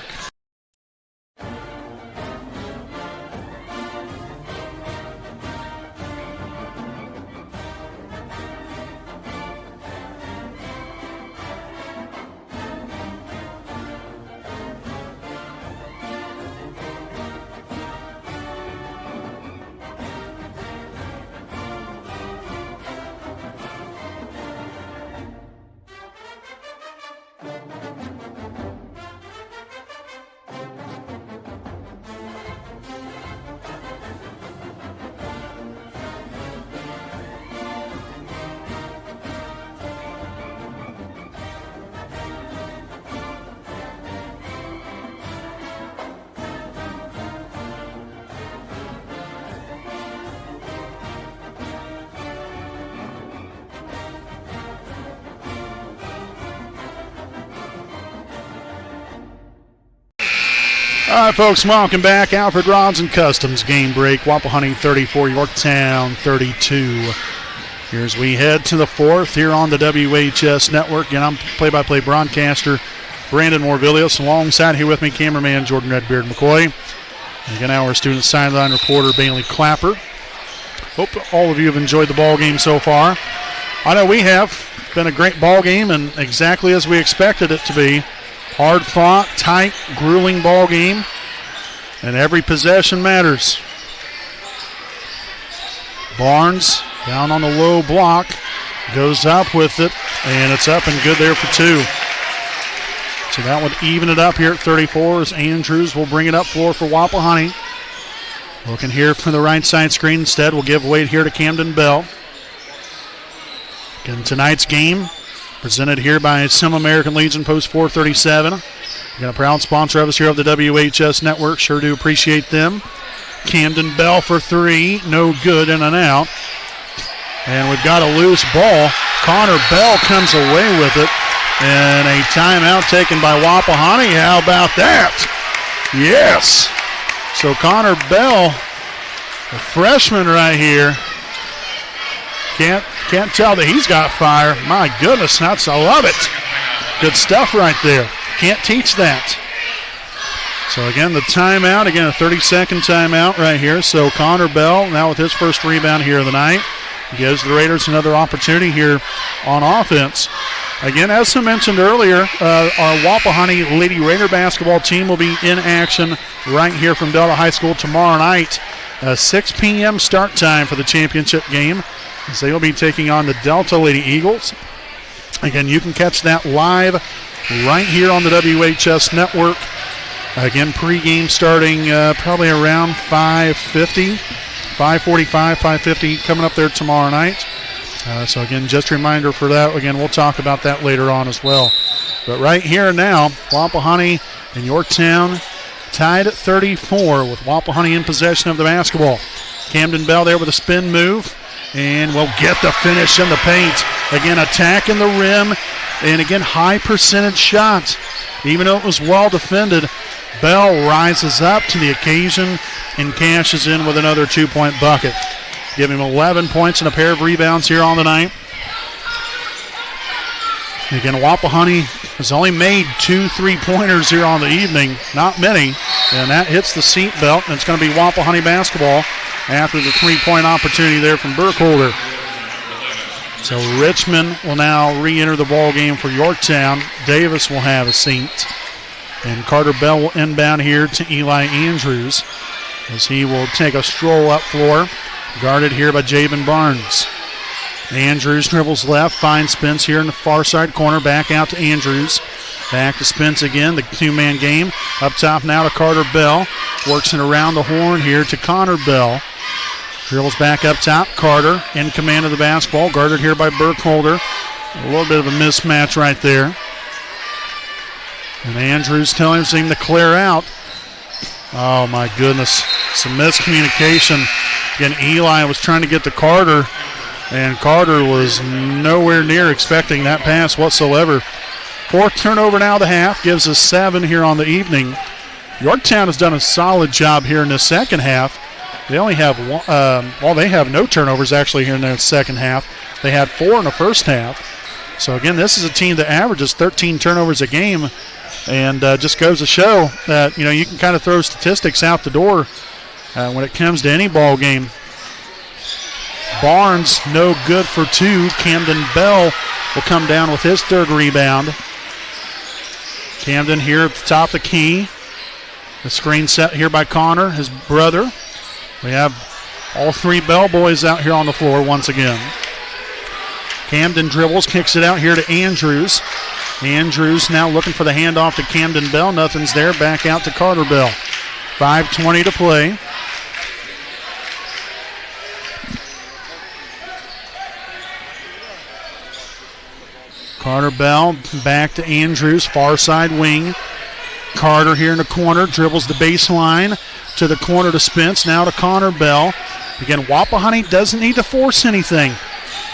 All right, folks, welcome back. Alfred Rods and Customs game break. Wapahani 34, Yorktown 32. Here as we head to the fourth here on the WHS Network. Again, I'm play-by-play broadcaster Brandon Morvillius. Alongside here with me, cameraman Jordan Redbeard McCoy. And again, our student sideline reporter Bailey Clapper. Hope all of you have enjoyed the ball game so far. I know we have. It's been a great ball game and exactly as we expected it to be. Hard fought, tight, grueling ball game, and every possession matters. Barnes down on the low block, goes up with it, and it's up and good there for two. So that would even it up here at 34 as Andrews will bring it up floor for Wapahani. Looking here for the right side screen instead. We'll give weight here to Camden Bell. Again, tonight's game presented here by Sim American Legion Post 437. Again, a proud sponsor of us here of the WHS Network. Sure do appreciate them. Camden Bell for three. No good, in and out. And we've got a loose ball. Connor Bell comes away with it. And a timeout taken by Wapahani. How about that? Yes. So Connor Bell, a freshman right here. Can't tell that he's got fire. My goodness, I love it. Good stuff right there. Can't teach that. So again, the timeout, again a 30-second timeout right here. So Connor Bell now with his first rebound here of the night. Gives the Raiders another opportunity here on offense. Again, as I mentioned earlier, our Wapahani Lady Raider basketball team will be in action right here from Delta High School tomorrow night. 6 p.m. start time for the championship game. As they will be taking on the Delta Lady Eagles. Again, you can catch that live right here on the WHS Network. Again, pregame starting probably around 5:50, 5:45, 5:50 coming up there tomorrow night. So again, just a reminder for that. Again, we'll talk about that later on as well. But right here and now, Wapahani and Yorktown tied at 34 with Wapahani in possession of the basketball. Camden Bell there with a spin move. And we'll get the finish in the paint. Again, attacking the rim. And again, high percentage shot. Even though it was well defended, Bell rises up to the occasion and cashes in with another 2-point bucket. Giving him 11 points and a pair of rebounds here on the night. Again, Wapahani has only made 2 3-pointers here on the evening. Not many. And that hits the seat belt. And it's going to be Wapahani basketball after the 3-point opportunity there from Burkholder. So Richmond will now re-enter the ball game for Yorktown. Davis will have a seat. And Carter Bell will inbound here to Eli Andrews as he will take a stroll up floor, guarded here by Jabin Barnes. Andrews dribbles left, finds Spence here in the far side corner, back out to Andrews. Back to Spence again, the two-man game. Up top now to Carter Bell. Works it around the horn here to Connor Bell. Dribbles back up top. Carter in command of the basketball, guarded here by Burkholder. A little bit of a mismatch right there. And Andrews telling him to clear out. Oh, my goodness. Some miscommunication. Again, Eli was trying to get to Carter, and Carter was nowhere near expecting that pass whatsoever. Fourth turnover now of the half. Gives us 7 here on the evening. Yorktown has done a solid job here in the second half. They only have they have no turnovers actually here in the second half. They had 4 in the first half. So again, this is a team that averages 13 turnovers a game, and just goes to show that you can kind of throw statistics out the door when it comes to any ball game. Barnes no good for 2. Camden Bell will come down with his third rebound. Camden here at the top of the key. The screen set here by Connor, his brother. We have all 3 Bell boys out here on the floor once again. Camden dribbles, kicks it out here to Andrews. Andrews now looking for the handoff to Camden Bell. Nothing's there. Back out to Carter Bell. 5:20 to play. Carter Bell back to Andrews, far side wing. Carter here in the corner, dribbles the baseline to the corner to Spence, now to Connor Bell. Again, Wapahani doesn't need to force anything.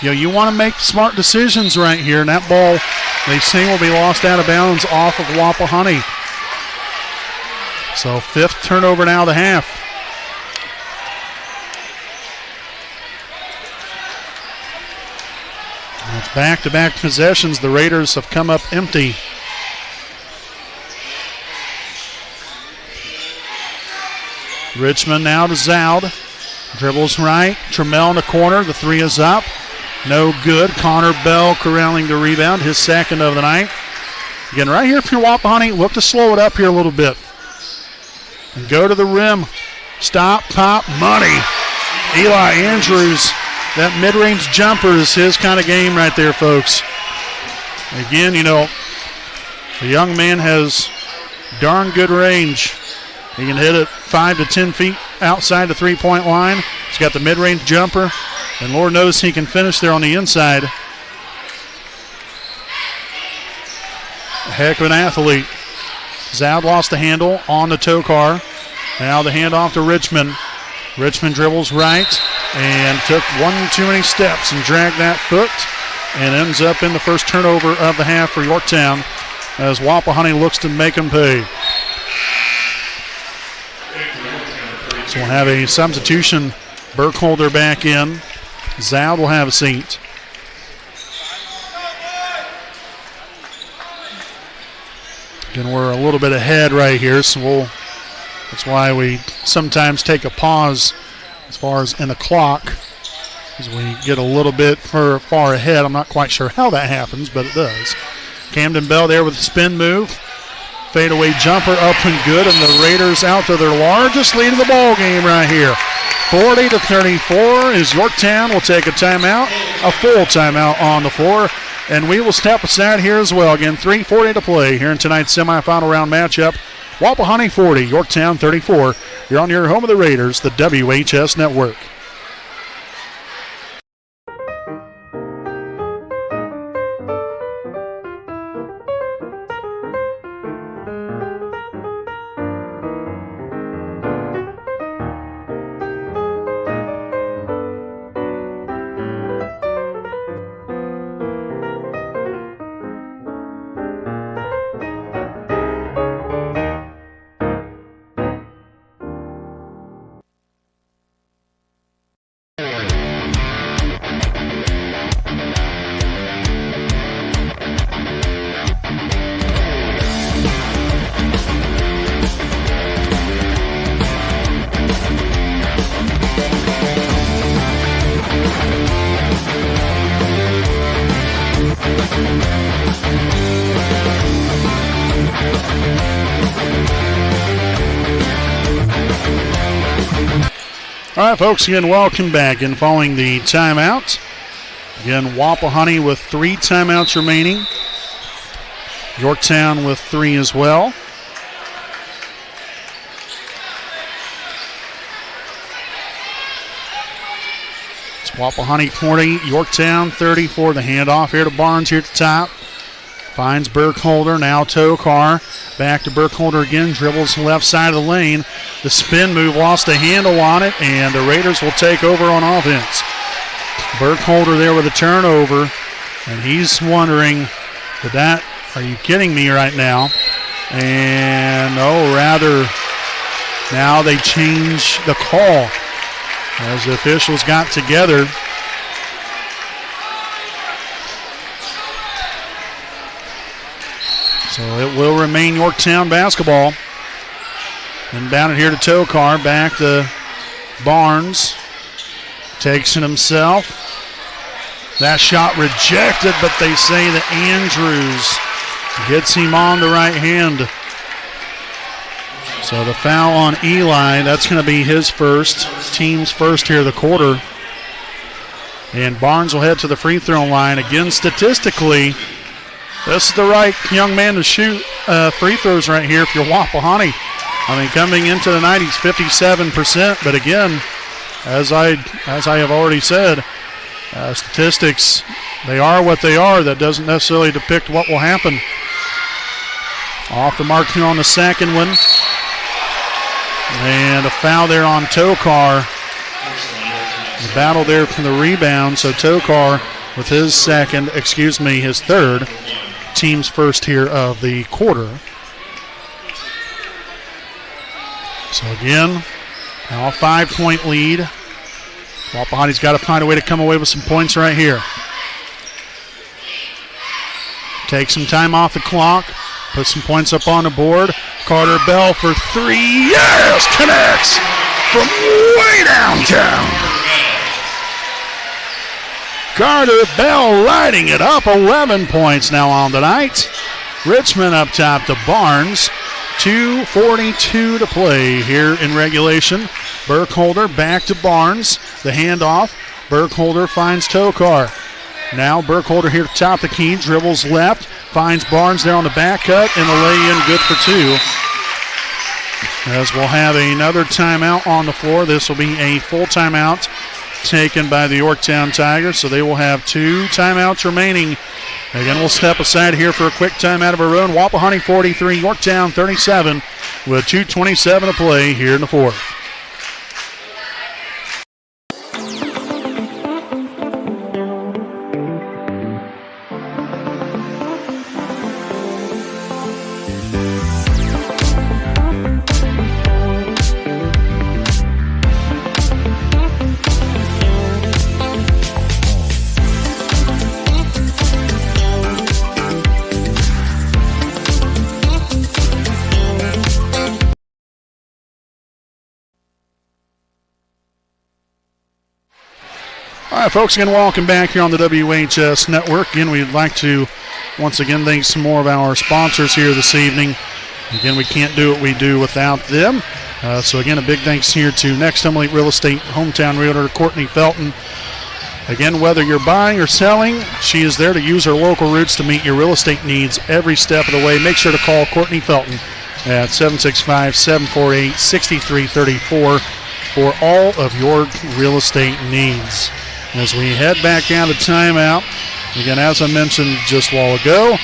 You want to make smart decisions right here, and that ball, they say, will be lost out of bounds off of Wapahani. So 5th turnover now of the half. And it's back-to-back possessions. The Raiders have come up empty. Richmond now to Zoud. Dribbles right. Trammell in the corner. The three is up. No good. Connor Bell corralling the rebound. His second of the night. Again, right here for Wapahani, look to slow it up here a little bit. And go to the rim. Stop, pop, money. Eli Andrews, that mid-range jumper is his kind of game right there, folks. Again, you know, the young man has darn good range. He can hit it 5 to 10 feet outside the three-point line. He's got the mid-range jumper, and Lord knows he can finish there on the inside. A heck of an athlete. Zoud lost the handle on the toe car. Now the handoff to Richmond. Richmond dribbles right and took one too many steps and dragged that foot and ends up in the first turnover of the half for Yorktown as Wapahani looks to make them pay. So we'll have a substitution. Burkholder back in. Zoud will have a seat. Again, we're a little bit ahead right here, so that's why we sometimes take a pause as far as in the clock, as we get a little bit far ahead. I'm not quite sure how that happens, but it does. Camden Bell there with a spin move. Fadeaway jumper up and good, and the Raiders out to their largest lead of the ball game right here. 40-34 is Yorktown will take a timeout, a full timeout on the floor, and we will step aside here as well. Again, 3:40 to play here in tonight's semifinal round matchup. Wapahani 40, Yorktown 34. You're on your home of the Raiders, the WHS Network. All right, folks, again, welcome back. And following the timeout, again, Wapahani with 3 timeouts remaining. Yorktown with 3 as well. It's Wapahani 40, Yorktown 34. The handoff here to Barnes here at the top. Finds Burkholder, now Tokar. Back to Burkholder again, dribbles left side of the lane. The spin move lost a handle on it, and the Raiders will take over on offense. Burkholder there with a turnover, and he's wondering, are you kidding me right now? And, rather, now they change the call as the officials got together. So it will remain Yorktown basketball. Inbound it here to Tokar. Back to Barnes. Takes it himself. That shot rejected, but they say that Andrews gets him on the right hand. So the foul on Eli, that's going to be his first, team's first here of the quarter. And Barnes will head to the free throw line. Again, statistically, this is the right young man to shoot free throws right here if you're Wapahani. I mean, coming into the night, he's 57%. But again, as I have already said, statistics, they are what they are. That doesn't necessarily depict what will happen. Off the mark here on the second one. And a foul there on Tokar. The battle there for the rebound. So Tokar with his his third. Team's first here of the quarter. So again, now a 5-point lead. Wapahani's got to find a way to come away with some points right here. Take some time off the clock. Put some points up on the board. Carter Bell for 3. Yes! Connects from way downtown. Carter Bell lighting it up. 11 points now on the night. Richmond up top to Barnes. 2:42 to play here in regulation. Burkholder back to Barnes. The handoff. Burkholder finds Tokar. Now Burkholder here to top the key. Dribbles left. Finds Barnes there on the back cut. And the lay-in good for 2. As we'll have another timeout on the floor. This will be a full timeout taken by the Yorktown Tigers. So they will have 2 timeouts remaining. Again, we'll step aside here for a quick timeout of our own. Wapahani 43, Yorktown 37 with 2:27 to play here in the fourth. All right, folks, again, welcome back here on the WHS Network. Again, we'd like to once again thank some more of our sponsors here this evening. Again, we can't do what we do without them. So, again, a big thanks here to Next Home Elite Real Estate Hometown Realtor Courtney Felton. Again, whether you're buying or selling, she is there to use her local roots to meet your real estate needs every step of the way. Make sure to call Courtney Felton at 765-748-6334 for all of your real estate needs. As we head back out of timeout, again, as I mentioned just a while ago,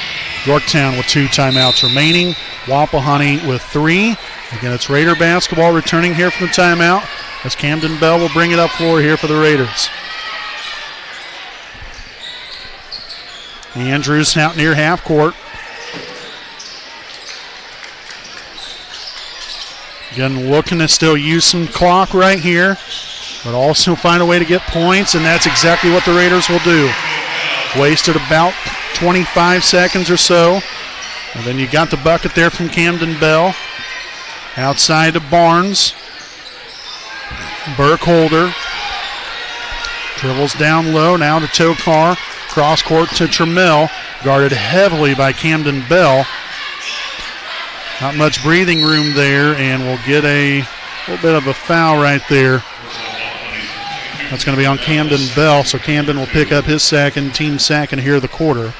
Yorktown with 2 timeouts remaining, Wapahani with 3. Again, it's Raider basketball returning here from the timeout as Camden Bell will bring it up floor here for the Raiders. Andrews out near half court. Again, looking to still use some clock right here, but also find a way to get points, and that's exactly what the Raiders will do. Wasted about 25 seconds or so. And then you got the bucket there from Camden Bell. Outside to Barnes. Burkholder. Dribbles down low, now to Tokar. Cross court to Trammell. Guarded heavily by Camden Bell. Not much breathing room there, and we'll get a little bit of a foul right there. That's going to be on Camden Bell, so Camden will pick up his team second here of the quarter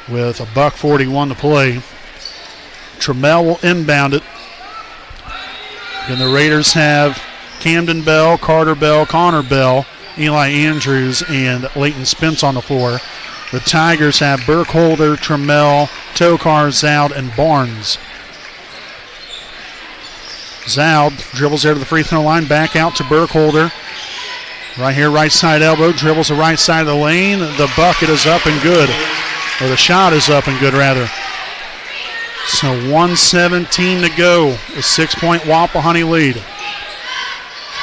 with $1:41 to play. Trammell will inbound it. And the Raiders have Camden Bell, Carter Bell, Connor Bell, Eli Andrews, and Leighton Spence on the floor. The Tigers have Burkholder, Trammell, Tokar, Zoud, and Barnes. Zoud dribbles there to the free throw line, back out to Burkholder. Right here, right side elbow, dribbles the right side of the lane. The bucket is up and good. Or the shot is up and good, rather. So 1:17 to go. A 6-point Wapahani lead.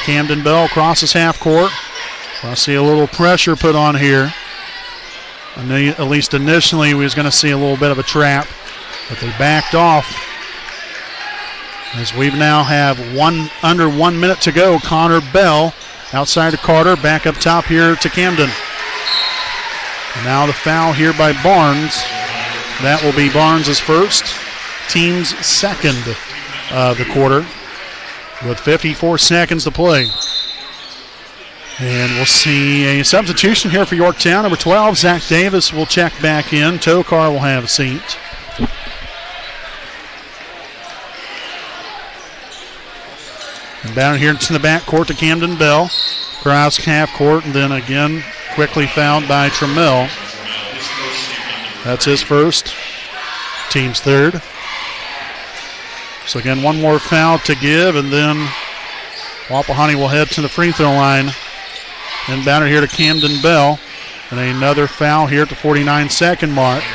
Camden Bell crosses half court. I see a little pressure put on here. I know at least initially we was going to see a little bit of a trap, but they backed off. As we now have under 1 minute to go, Connor Bell outside to Carter, back up top here to Camden. Now the foul here by Barnes. That will be Barnes' first, team's second of the quarter, with 54 seconds to play. And we'll see a substitution here for Yorktown. Number 12, Zach Davis will check back in. Tokar will have a seat. And down here to the back court to Camden Bell. Cross half court, and then again quickly fouled by Trammell. That's his first, team's third. So again, one more foul to give, and then Wapahani will head to the free throw line. Inbounder here to Camden Bell, and another foul here at the 49-second mark.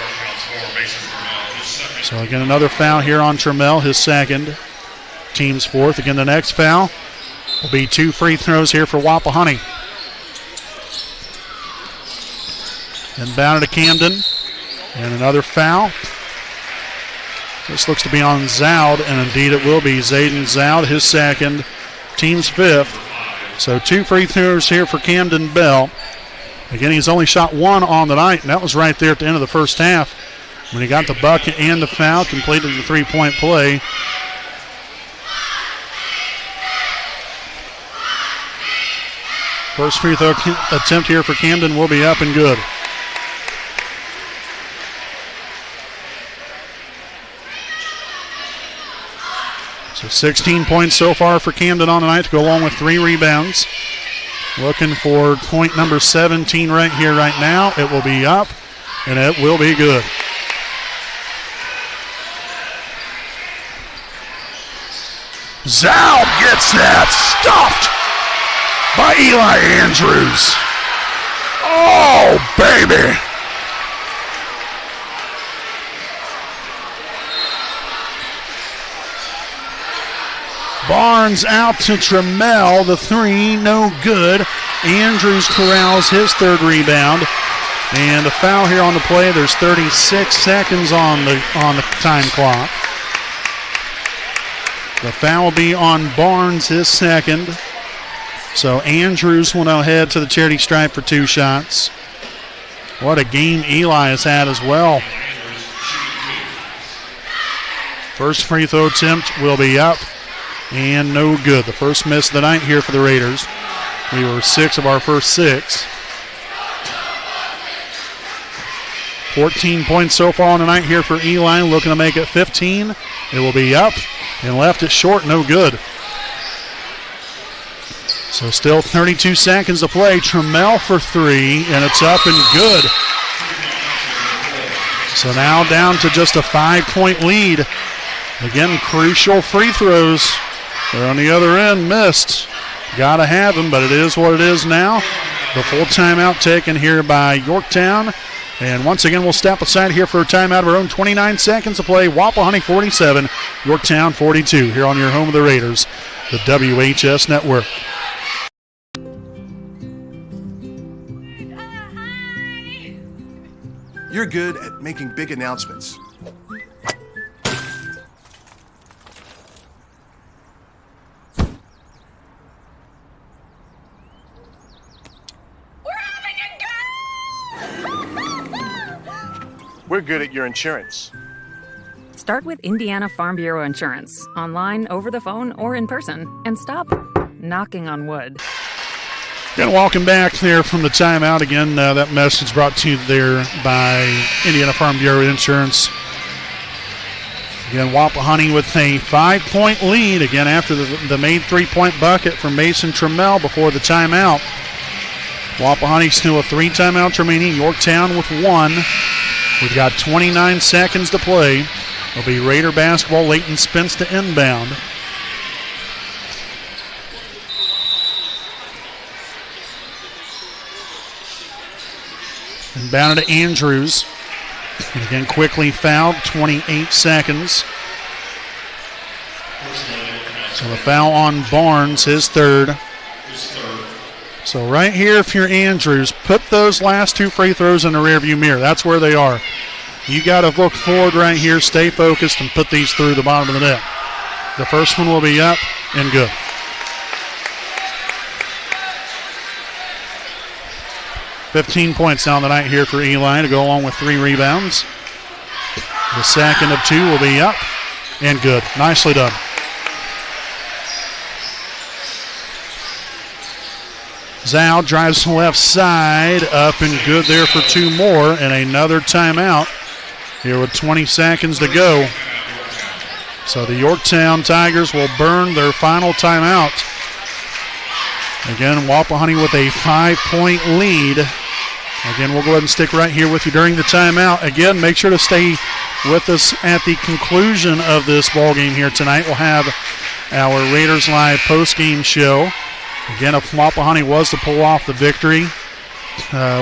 So again, another foul here on Trammell, his second. team's fourth. Again, the next foul will be 2 free throws here for Wapahani. Inbound to Camden. And another foul. This looks to be on Zoud, and indeed it will be. Zayden Zoud, his second, team's fifth. So 2 free throws here for Camden Bell. Again, he's only shot 1 on the night, and that was right there at the end of the first half when he got the bucket and the foul, completed the 3-point play. First free throw attempt here for Camden will be up and good. So 16 points so far for Camden on the night to go along with 3 rebounds. Looking for point number 17 right here, right now. It will be up, and it will be good. Zoud gets that stuffed by Eli Andrews. Oh, baby. Barnes out to Trammell. The 3, no good. Andrews corrals his 3rd rebound. And a foul here on the play. There's 36 seconds on the time clock. The foul will be on Barnes, his 2nd. So Andrews will now head to the charity stripe for 2 shots. What a game Eli has had as well. First free throw attempt will be up. And no good. The first miss of the night here for the Raiders. We were 6 of our first 6. 14 points so far on the night here for Eli. Looking to make it 15. It will be up and left it short. No good. So still 32 seconds to play. Trammell for 3, and it's up and good. So now down to just a 5-point lead. Again, crucial free throws. They're on the other end, missed. Got to have them, but it is what it is now. The full timeout taken here by Yorktown. And once again, we'll step aside here for a timeout of our own. 29 seconds to play. Wapahani 47, Yorktown 42. Here on your home of the Raiders, the WHS Network. You're good at making big announcements. We're good at your insurance. Start with Indiana Farm Bureau Insurance, online, over the phone, or in person, and stop knocking on wood. And welcome back there from the timeout. Again, that message brought to you there by Indiana Farm Bureau Insurance. Again, Wapahani with a 5-point lead. Again, after the made 3-point bucket from Mason Trammell before the timeout. Wapahani still with 3 timeouts remaining. Yorktown with 1. We've got 29 seconds to play. It'll be Raider basketball. Leighton Spence to inbound. Inbounded to Andrews. And again, quickly fouled. 28 seconds. So the foul on Barnes, his 3rd. So right here, if you're Andrews, put those last 2 free throws in the rearview mirror. That's where they are. You got to look forward right here, stay focused, and put these through the bottom of the net. The first one will be up and good. $15 points down the night here for Eli to go along with 3 rebounds. The second of 2 will be up and good. Nicely done. Zoud drives to the left side, up and good there for 2 more, and another timeout here with 20 seconds to go. So the Yorktown Tigers will burn their final timeout. Again, Wapahani with a 5-point lead. Again, we'll go ahead and stick right here with you during the timeout. Again, make sure to stay with us at the conclusion of this ball game here tonight. We'll have our Raiders Live postgame show. Again, if Wapahani was to pull off the victory,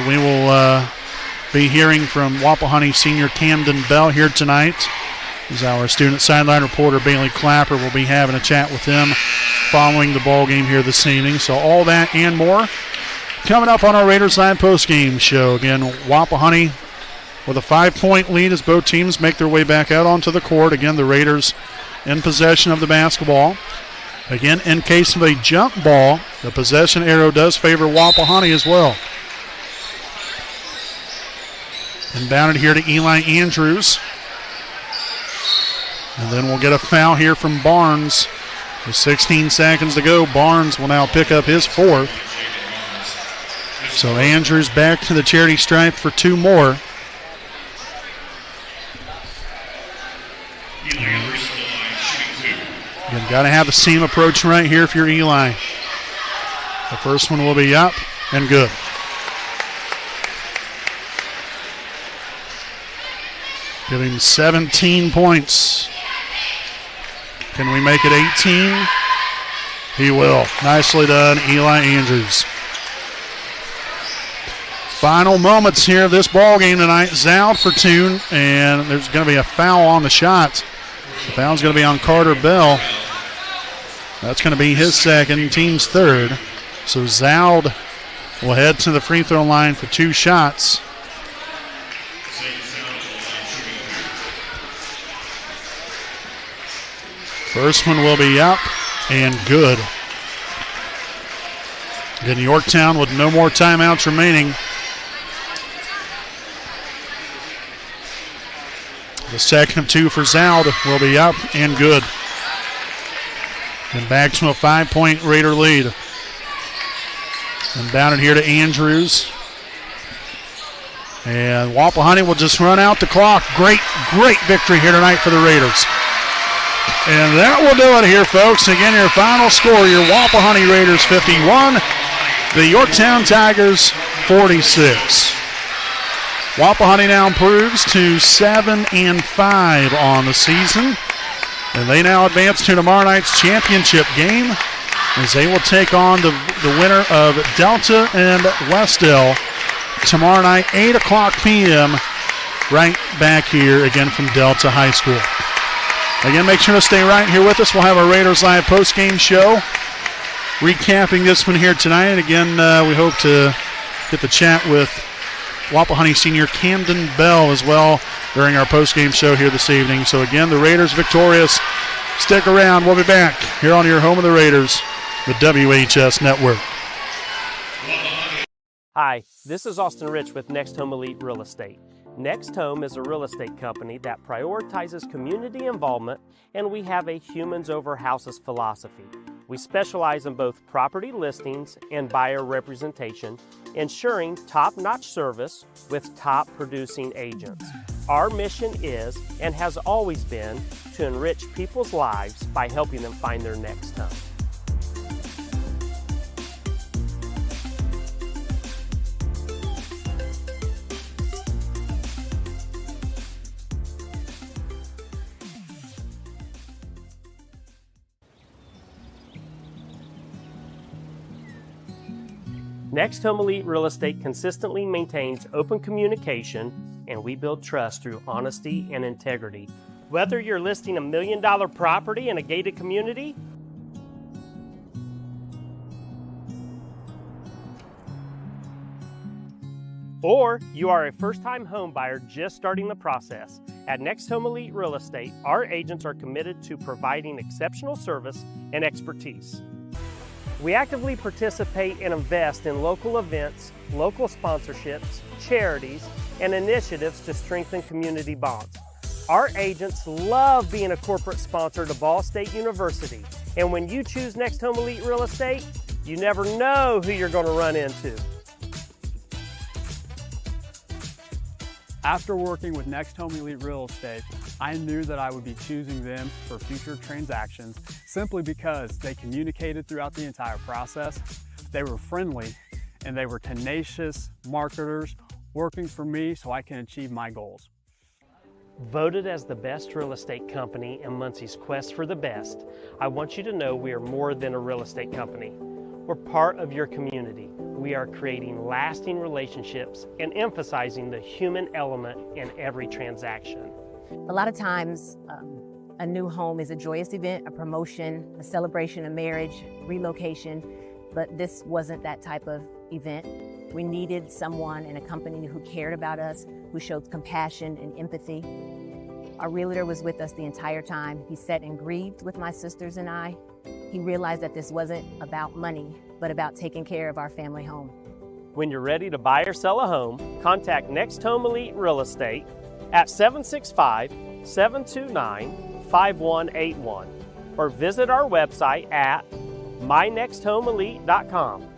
we will be hearing from Wapahani senior Camden Bell here tonight. As our student sideline reporter Bailey Clapper will be having a chat with them following the ball game here this evening. So all that and more coming up on our Raiders Live postgame show. Again, Wapahani with a 5-point lead as both teams make their way back out onto the court. Again, the Raiders in possession of the basketball. Again, in case of a jump ball, the possession arrow does favor Wapahani as well. Inbounded here to Eli Andrews. And then we'll get a foul here from Barnes. With 16 seconds to go, Barnes will now pick up his 4th. So Andrews back to the charity stripe for 2 more. Again, got to have the seam approach right here if you're Eli. The first one will be up and good. Giving 17 points. Can we make it 18? He will. Nicely done, Eli Andrews. Final moments here of this ball game tonight. Zoud for 2, and there's going to be a foul on the shot. The foul's going to be on Carter Bell. That's going to be his 2nd, team's 3rd. So Zoud will head to the free throw line for 2 shots. First one will be up and good. Again, Yorktown with no more timeouts remaining. The 2nd of 2 for Zoud will be up and good. And back to a 5-point Raider lead. And down it here to Andrews. And Wapahani will just run out the clock. Great victory here tonight for the Raiders. And that will do it here, folks. Again, your final score, your Wapahani Raiders 51, the Yorktown Tigers 46. Wapahani now improves to 7-5 on the season. And they now advance to tomorrow night's championship game as they will take on the winner of Delta and Westdale tomorrow night, 8 o'clock p.m., right back here again from Delta High School. Again, make sure to stay right here with us. We'll have our Raiders Live postgame show recapping this one here tonight. And again, we hope to get the chat with Wapahani senior Camden Bell as well during our postgame show here this evening. So again, the Raiders victorious. Stick around. We'll be back here on your home of the Raiders, the WHS Network. Hi, this is Austin Rich with Next Home Elite Real Estate. Next Home is a real estate company that prioritizes community involvement, and we have a humans over houses philosophy. We specialize in both property listings and buyer representation, ensuring top-notch service with top producing agents. Our mission is, and has always been, to enrich people's lives by helping them find their next home. Next Home Elite Real Estate consistently maintains open communication, and we build trust through honesty and integrity. Whether you're listing $1 million property in a gated community, or you are a first-time home buyer just starting the process, at Next Home Elite Real Estate, our agents are committed to providing exceptional service and expertise. We actively participate and invest in local events, local sponsorships, charities, and initiatives to strengthen community bonds. Our agents love being a corporate sponsor to Ball State University, and when you choose Next Home Elite Real Estate, you never know who you're going to run into. After working with Next Home Elite Real Estate, I knew that I would be choosing them for future transactions simply because they communicated throughout the entire process, they were friendly, and they were tenacious marketers working for me so I can achieve my goals. Voted as the best real estate company in Muncie's quest for the best, I want you to know we are more than a real estate company. We're part of your community. We are creating lasting relationships and emphasizing the human element in every transaction. A lot of times, a new home is a joyous event, a promotion, a celebration of marriage, relocation, but this wasn't that type of event. We needed someone in a company who cared about us, who showed compassion and empathy. Our realtor was with us the entire time. He sat and grieved with my sisters and I. He realized that this wasn't about money, but about taking care of our family home. When you're ready to buy or sell a home, contact Next Home Elite Real Estate at 765-729-5181 or visit our website at mynexthomeelite.com.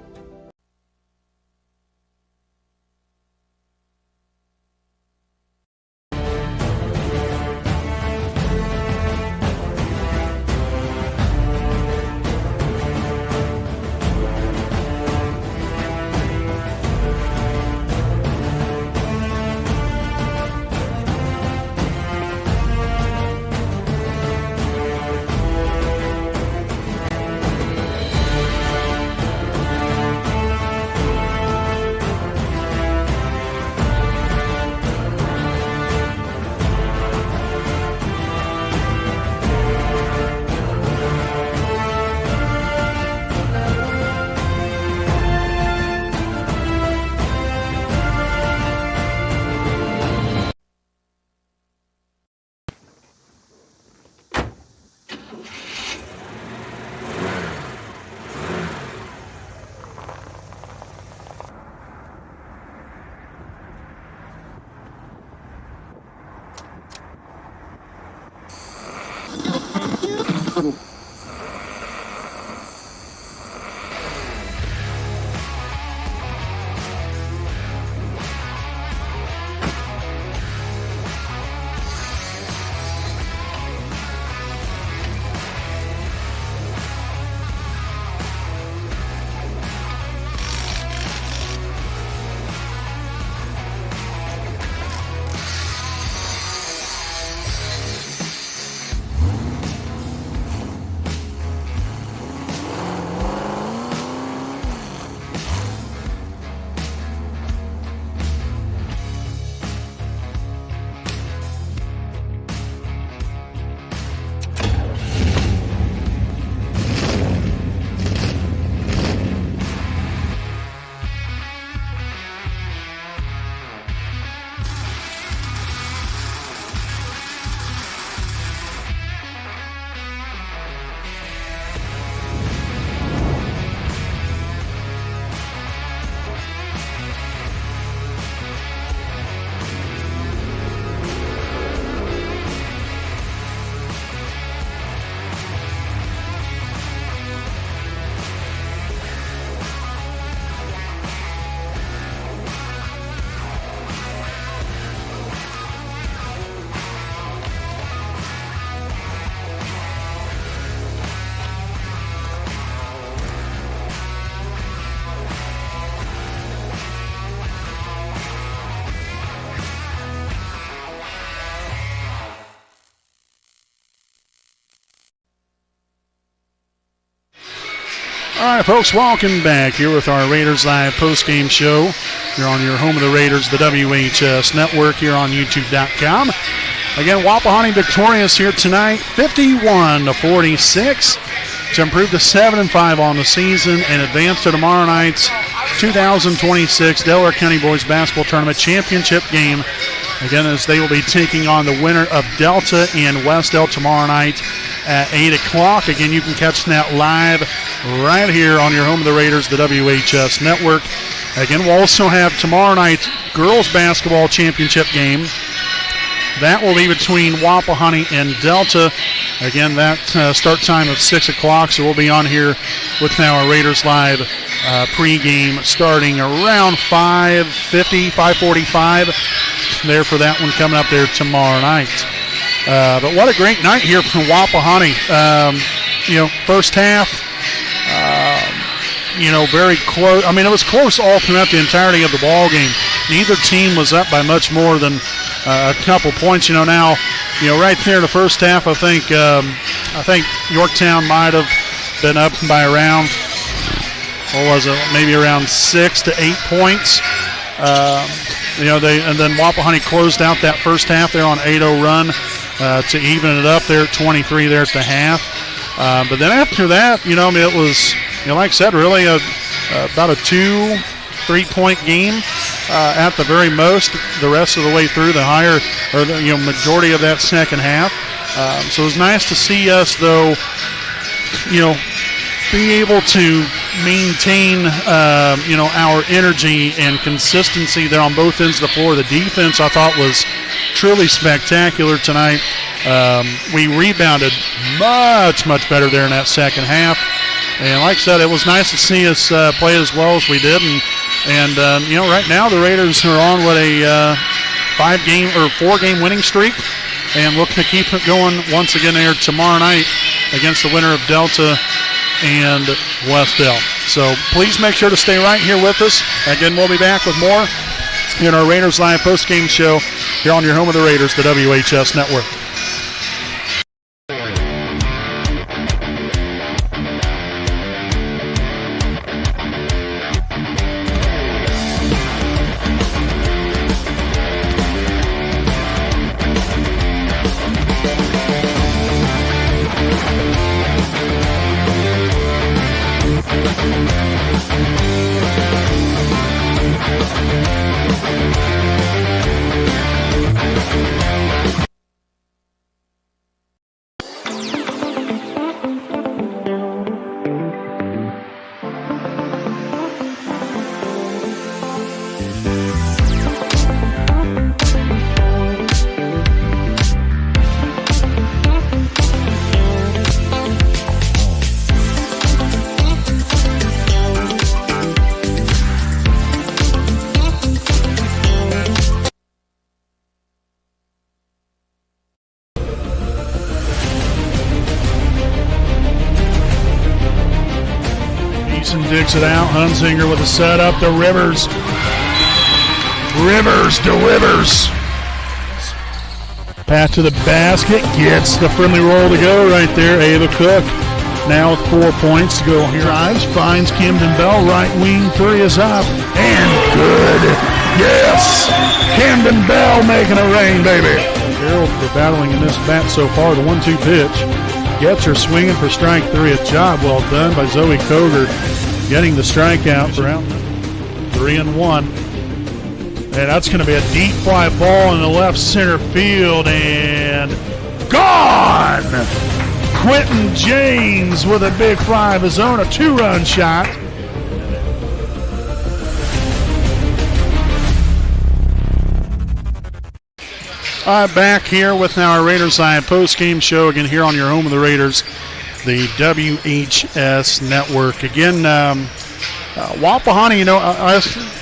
All right, folks, welcome back here with our Raiders Live postgame show. You're on your home of the Raiders, the WHS Network, here on YouTube.com. Again, Wapahani victorious here tonight, 51-46, to improve to 7-5 on the season and advance to tomorrow night's 2026 Delaware County Boys Basketball Tournament Championship game. Again, as they will be taking on the winner of Delta and West Del tomorrow night at 8 o'clock. Again, you can catch that live right here on your home of the Raiders, the WHS Network. Again, we'll also have tomorrow night's girls basketball championship game. That will be between Wapahani and Delta. Again, that start time of 6 o'clock, so we'll be on here with our Raiders Live pregame starting around 5:50, 5:45 there for that one coming up there tomorrow night. But what a great night here from Wapahani. First half, very close. I mean, it was close all throughout the entirety of the ball game. Neither team was up by much more than a couple points. Now, right there in the first half, I think Yorktown might have been up by around, maybe around 6 to 8 points. and then Wapahani closed out that first half there on 8-0 run to even it up there at 23 there at the half. But then after that, it was, like I said, really about a 2-3 point game at the very most. The rest of the way through the higher, or the majority of that second half. So it was nice to see us, though, be able to maintain, our energy and consistency there on both ends of the floor. The defense, I thought, was truly spectacular tonight. We rebounded much, much better there in that second half. And like I said, it was nice to see us play as well as we did. And right now the Raiders are on a 4-game winning streak and looking to keep it going once again there tomorrow night against the winner of Delta and Westdale. So please make sure to stay right here with us. Again, we'll be back with more in our Raiders Live postgame show here on your home of the Raiders, the WHS Network. Digs it out. Hunzinger with a setup to Rivers. Rivers delivers. Pass to the basket. Gets the friendly roll to go right there. Ava Cook now with 4 points to go here. Drives. Finds Camden Bell. Right wing three is up. And good. Yes. Camden Bell making a rain, baby. Gerald for battling in this bat so far. The 1-2 pitch. Gets her swinging for strike three. A job well done by Zoe Koger. Getting the strikeout for out 3-1. And that's going to be a deep fly ball in the left center field and gone! Quentin James with a big fly of his own, a 2-run shot. Back here with our Raiders Live post-game show again here on your home of the Raiders, the WHS Network. Again, Wapahani,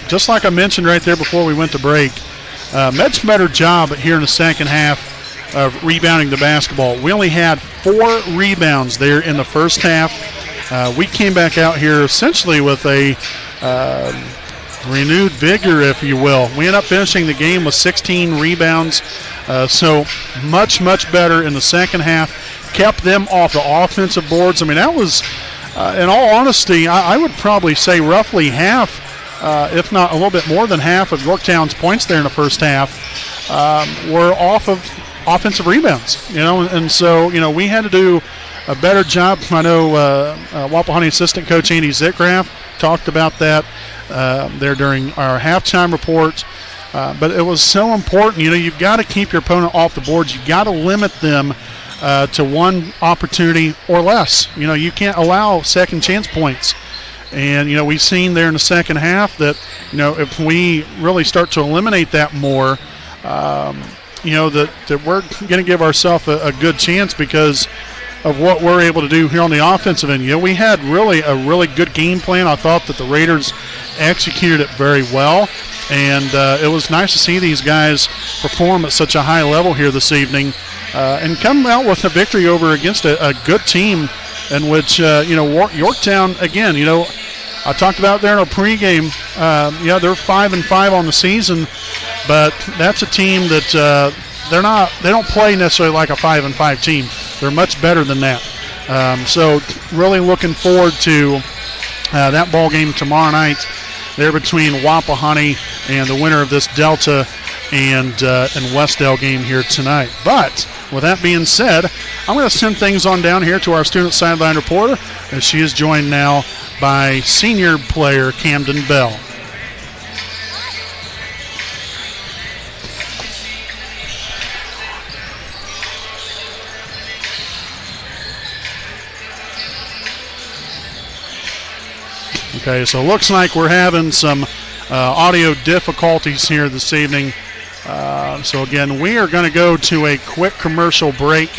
just like I mentioned right there before we went to break, much better job here in the second half of rebounding the basketball. We only had 4 rebounds there in the first half. We came back out here essentially with a renewed vigor, if you will. We ended up finishing the game with 16 rebounds, so much, much better in the second half. Kept them off the offensive boards. I mean, that was, in all honesty, I would probably say roughly half, if not a little bit more than half of Yorktown's points there in the first half were off of offensive rebounds, and so, we had to do a better job. I know Wapahani assistant coach Andy Zitgraff talked about that there during our halftime report, but it was so important. You've got to keep your opponent off the boards. You've got to limit them to one opportunity or less. You can't allow second chance points. And, we've seen there in the second half that, if we really start to eliminate that more, that we're going to give ourselves a good chance because of what we're able to do here on the offensive end. We had really a really good game plan. I thought that the Raiders executed it very well. And it was nice to see these guys perform at such a high level here this evening and come out with a victory over against a good team in which, Yorktown, again, I talked about there in our pregame, they're 5-5 on the season, but that's a team that they don't play necessarily like a 5-5 team. They're much better than that. So really looking forward to that ball game tomorrow night there between Wapahani and the winner of this Delta and Westdale game here tonight. But with that being said, I'm going to send things on down here to our student sideline reporter, as she is joined now by senior player Camden Bell. Okay, so it looks like we're having some audio difficulties here this evening. So again, we are going to go to a quick commercial break,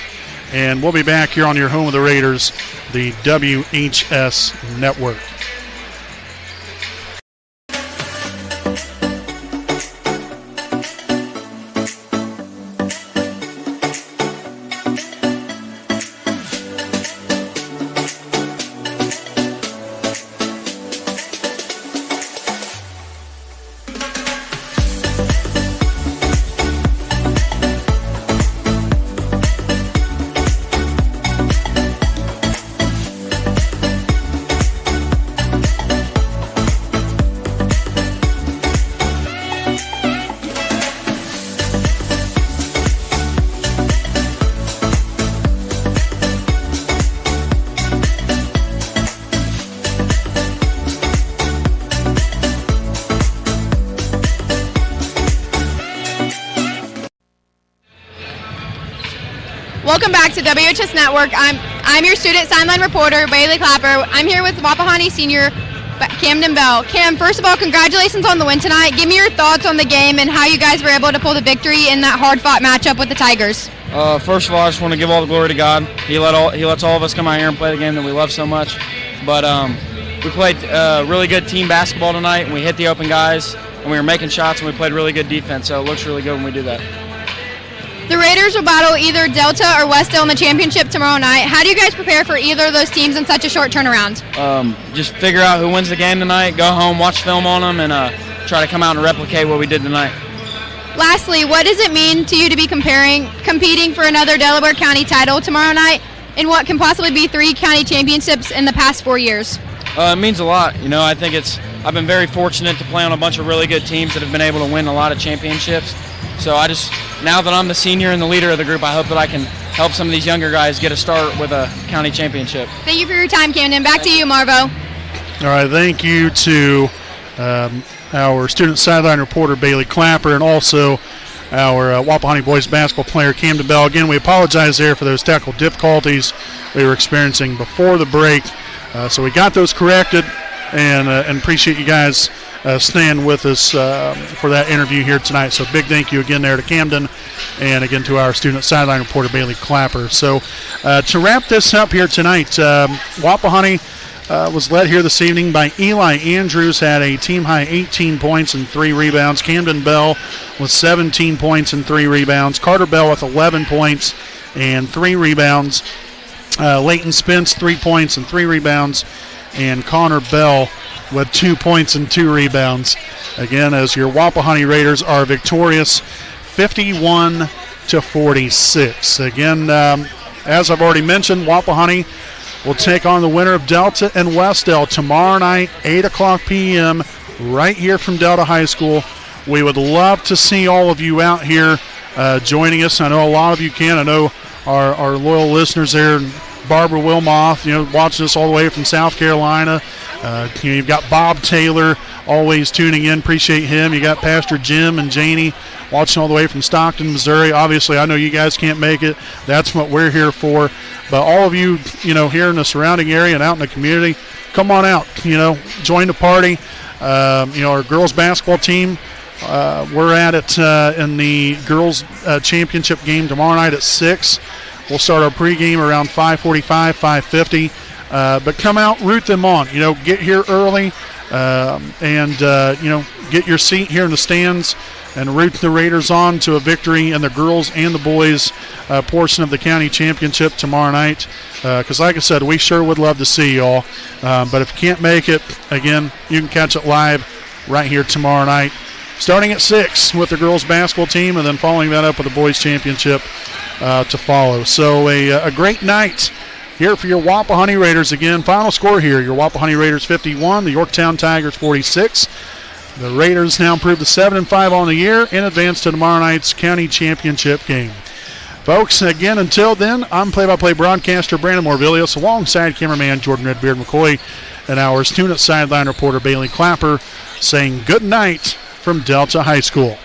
and we'll be back here on your home of the Raiders, the WHS Network. Welcome back to WHS Network. I'm your student sideline reporter, Bailey Clapper. I'm here with Wapahani senior Camden Bell. Cam, first of all, congratulations on the win tonight. Give me your thoughts on the game and how you guys were able to pull the victory in that hard-fought matchup with the Tigers. First of all, I just want to give all the glory to God. He lets all of us come out here and play the game that we love so much. But we played really good team basketball tonight, and we hit the open guys, and we were making shots, and we played really good defense. So it looks really good when we do that. The Raiders will battle either Delta or Westdale in the championship tomorrow night. How do you guys prepare for either of those teams in such a short turnaround? Just figure out who wins the game tonight, go home, watch film on them, and try to come out and replicate what we did tonight. Lastly, what does it mean to you to be competing for another Delaware County title tomorrow night in what can possibly be 3 county championships in the past 4 years? It means a lot. You know, I think I've been very fortunate to play on a bunch of really good teams that have been able to win a lot of championships. So now that I'm the senior and the leader of the group, I hope that I can help some of these younger guys get a start with a county championship. Thank you for your time, Camden. Back to you, Marvo. All right, thank you to our student sideline reporter, Bailey Clapper, and also our Wapahani boys basketball player, Camden Bell. Again, we apologize there for those technical difficulties we were experiencing before the break. So we got those corrected, and appreciate you guys staying with us for that interview here tonight. So big thank you again there to Camden, and again to our student sideline reporter, Bailey Clapper. So to wrap this up here tonight, Wapahani was led here this evening by Eli Andrews, had a team-high 18 points and 3 rebounds. Camden Bell with 17 points and 3 rebounds. Carter Bell with 11 points and 3 rebounds. Leighton Spence, 3 points and 3 rebounds. And Connor Bell with 2 points and 2 rebounds. Again, as your Wapahani Raiders are victorious 51-46. Again, as I've already mentioned, Wapahani will take on the winner of Delta and Westdale tomorrow night, 8 o'clock p.m., right here from Delta High School. We would love to see all of you out here joining us. I know a lot of you can. I know our loyal listeners there, Barbara Wilmoth, watching us all the way from South Carolina. You've got Bob Taylor always tuning in. Appreciate him. You got Pastor Jim and Janie watching all the way from Stockton, Missouri. Obviously, I know you guys can't make it. That's what we're here for. But all of you, here in the surrounding area and out in the community, come on out. Join the party. Our girls basketball team, we're at it in the girls championship game tomorrow night at 6. We'll start our pregame around 5:45, 5:50. But come out, root them on. Get here early and get your seat here in the stands and root the Raiders on to a victory in the girls and the boys portion of the county championship tomorrow night. Because like I said, we sure would love to see you all. But if you can't make it, again, you can catch it live right here tomorrow night, starting at 6 with the girls basketball team, and then following that up with the boys championship to follow. So a great night here for your Wapahani Raiders. Again, final score here, your Wapahani Raiders 51, the Yorktown Tigers 46. The Raiders now improve to 7-5 on the year and advance to tomorrow night's county championship game. Folks, again, until then, I'm play-by-play broadcaster Brandon Morvillius alongside cameraman Jordan Redbeard McCoy and our student sideline reporter Bailey Clapper saying good night from Delta High School.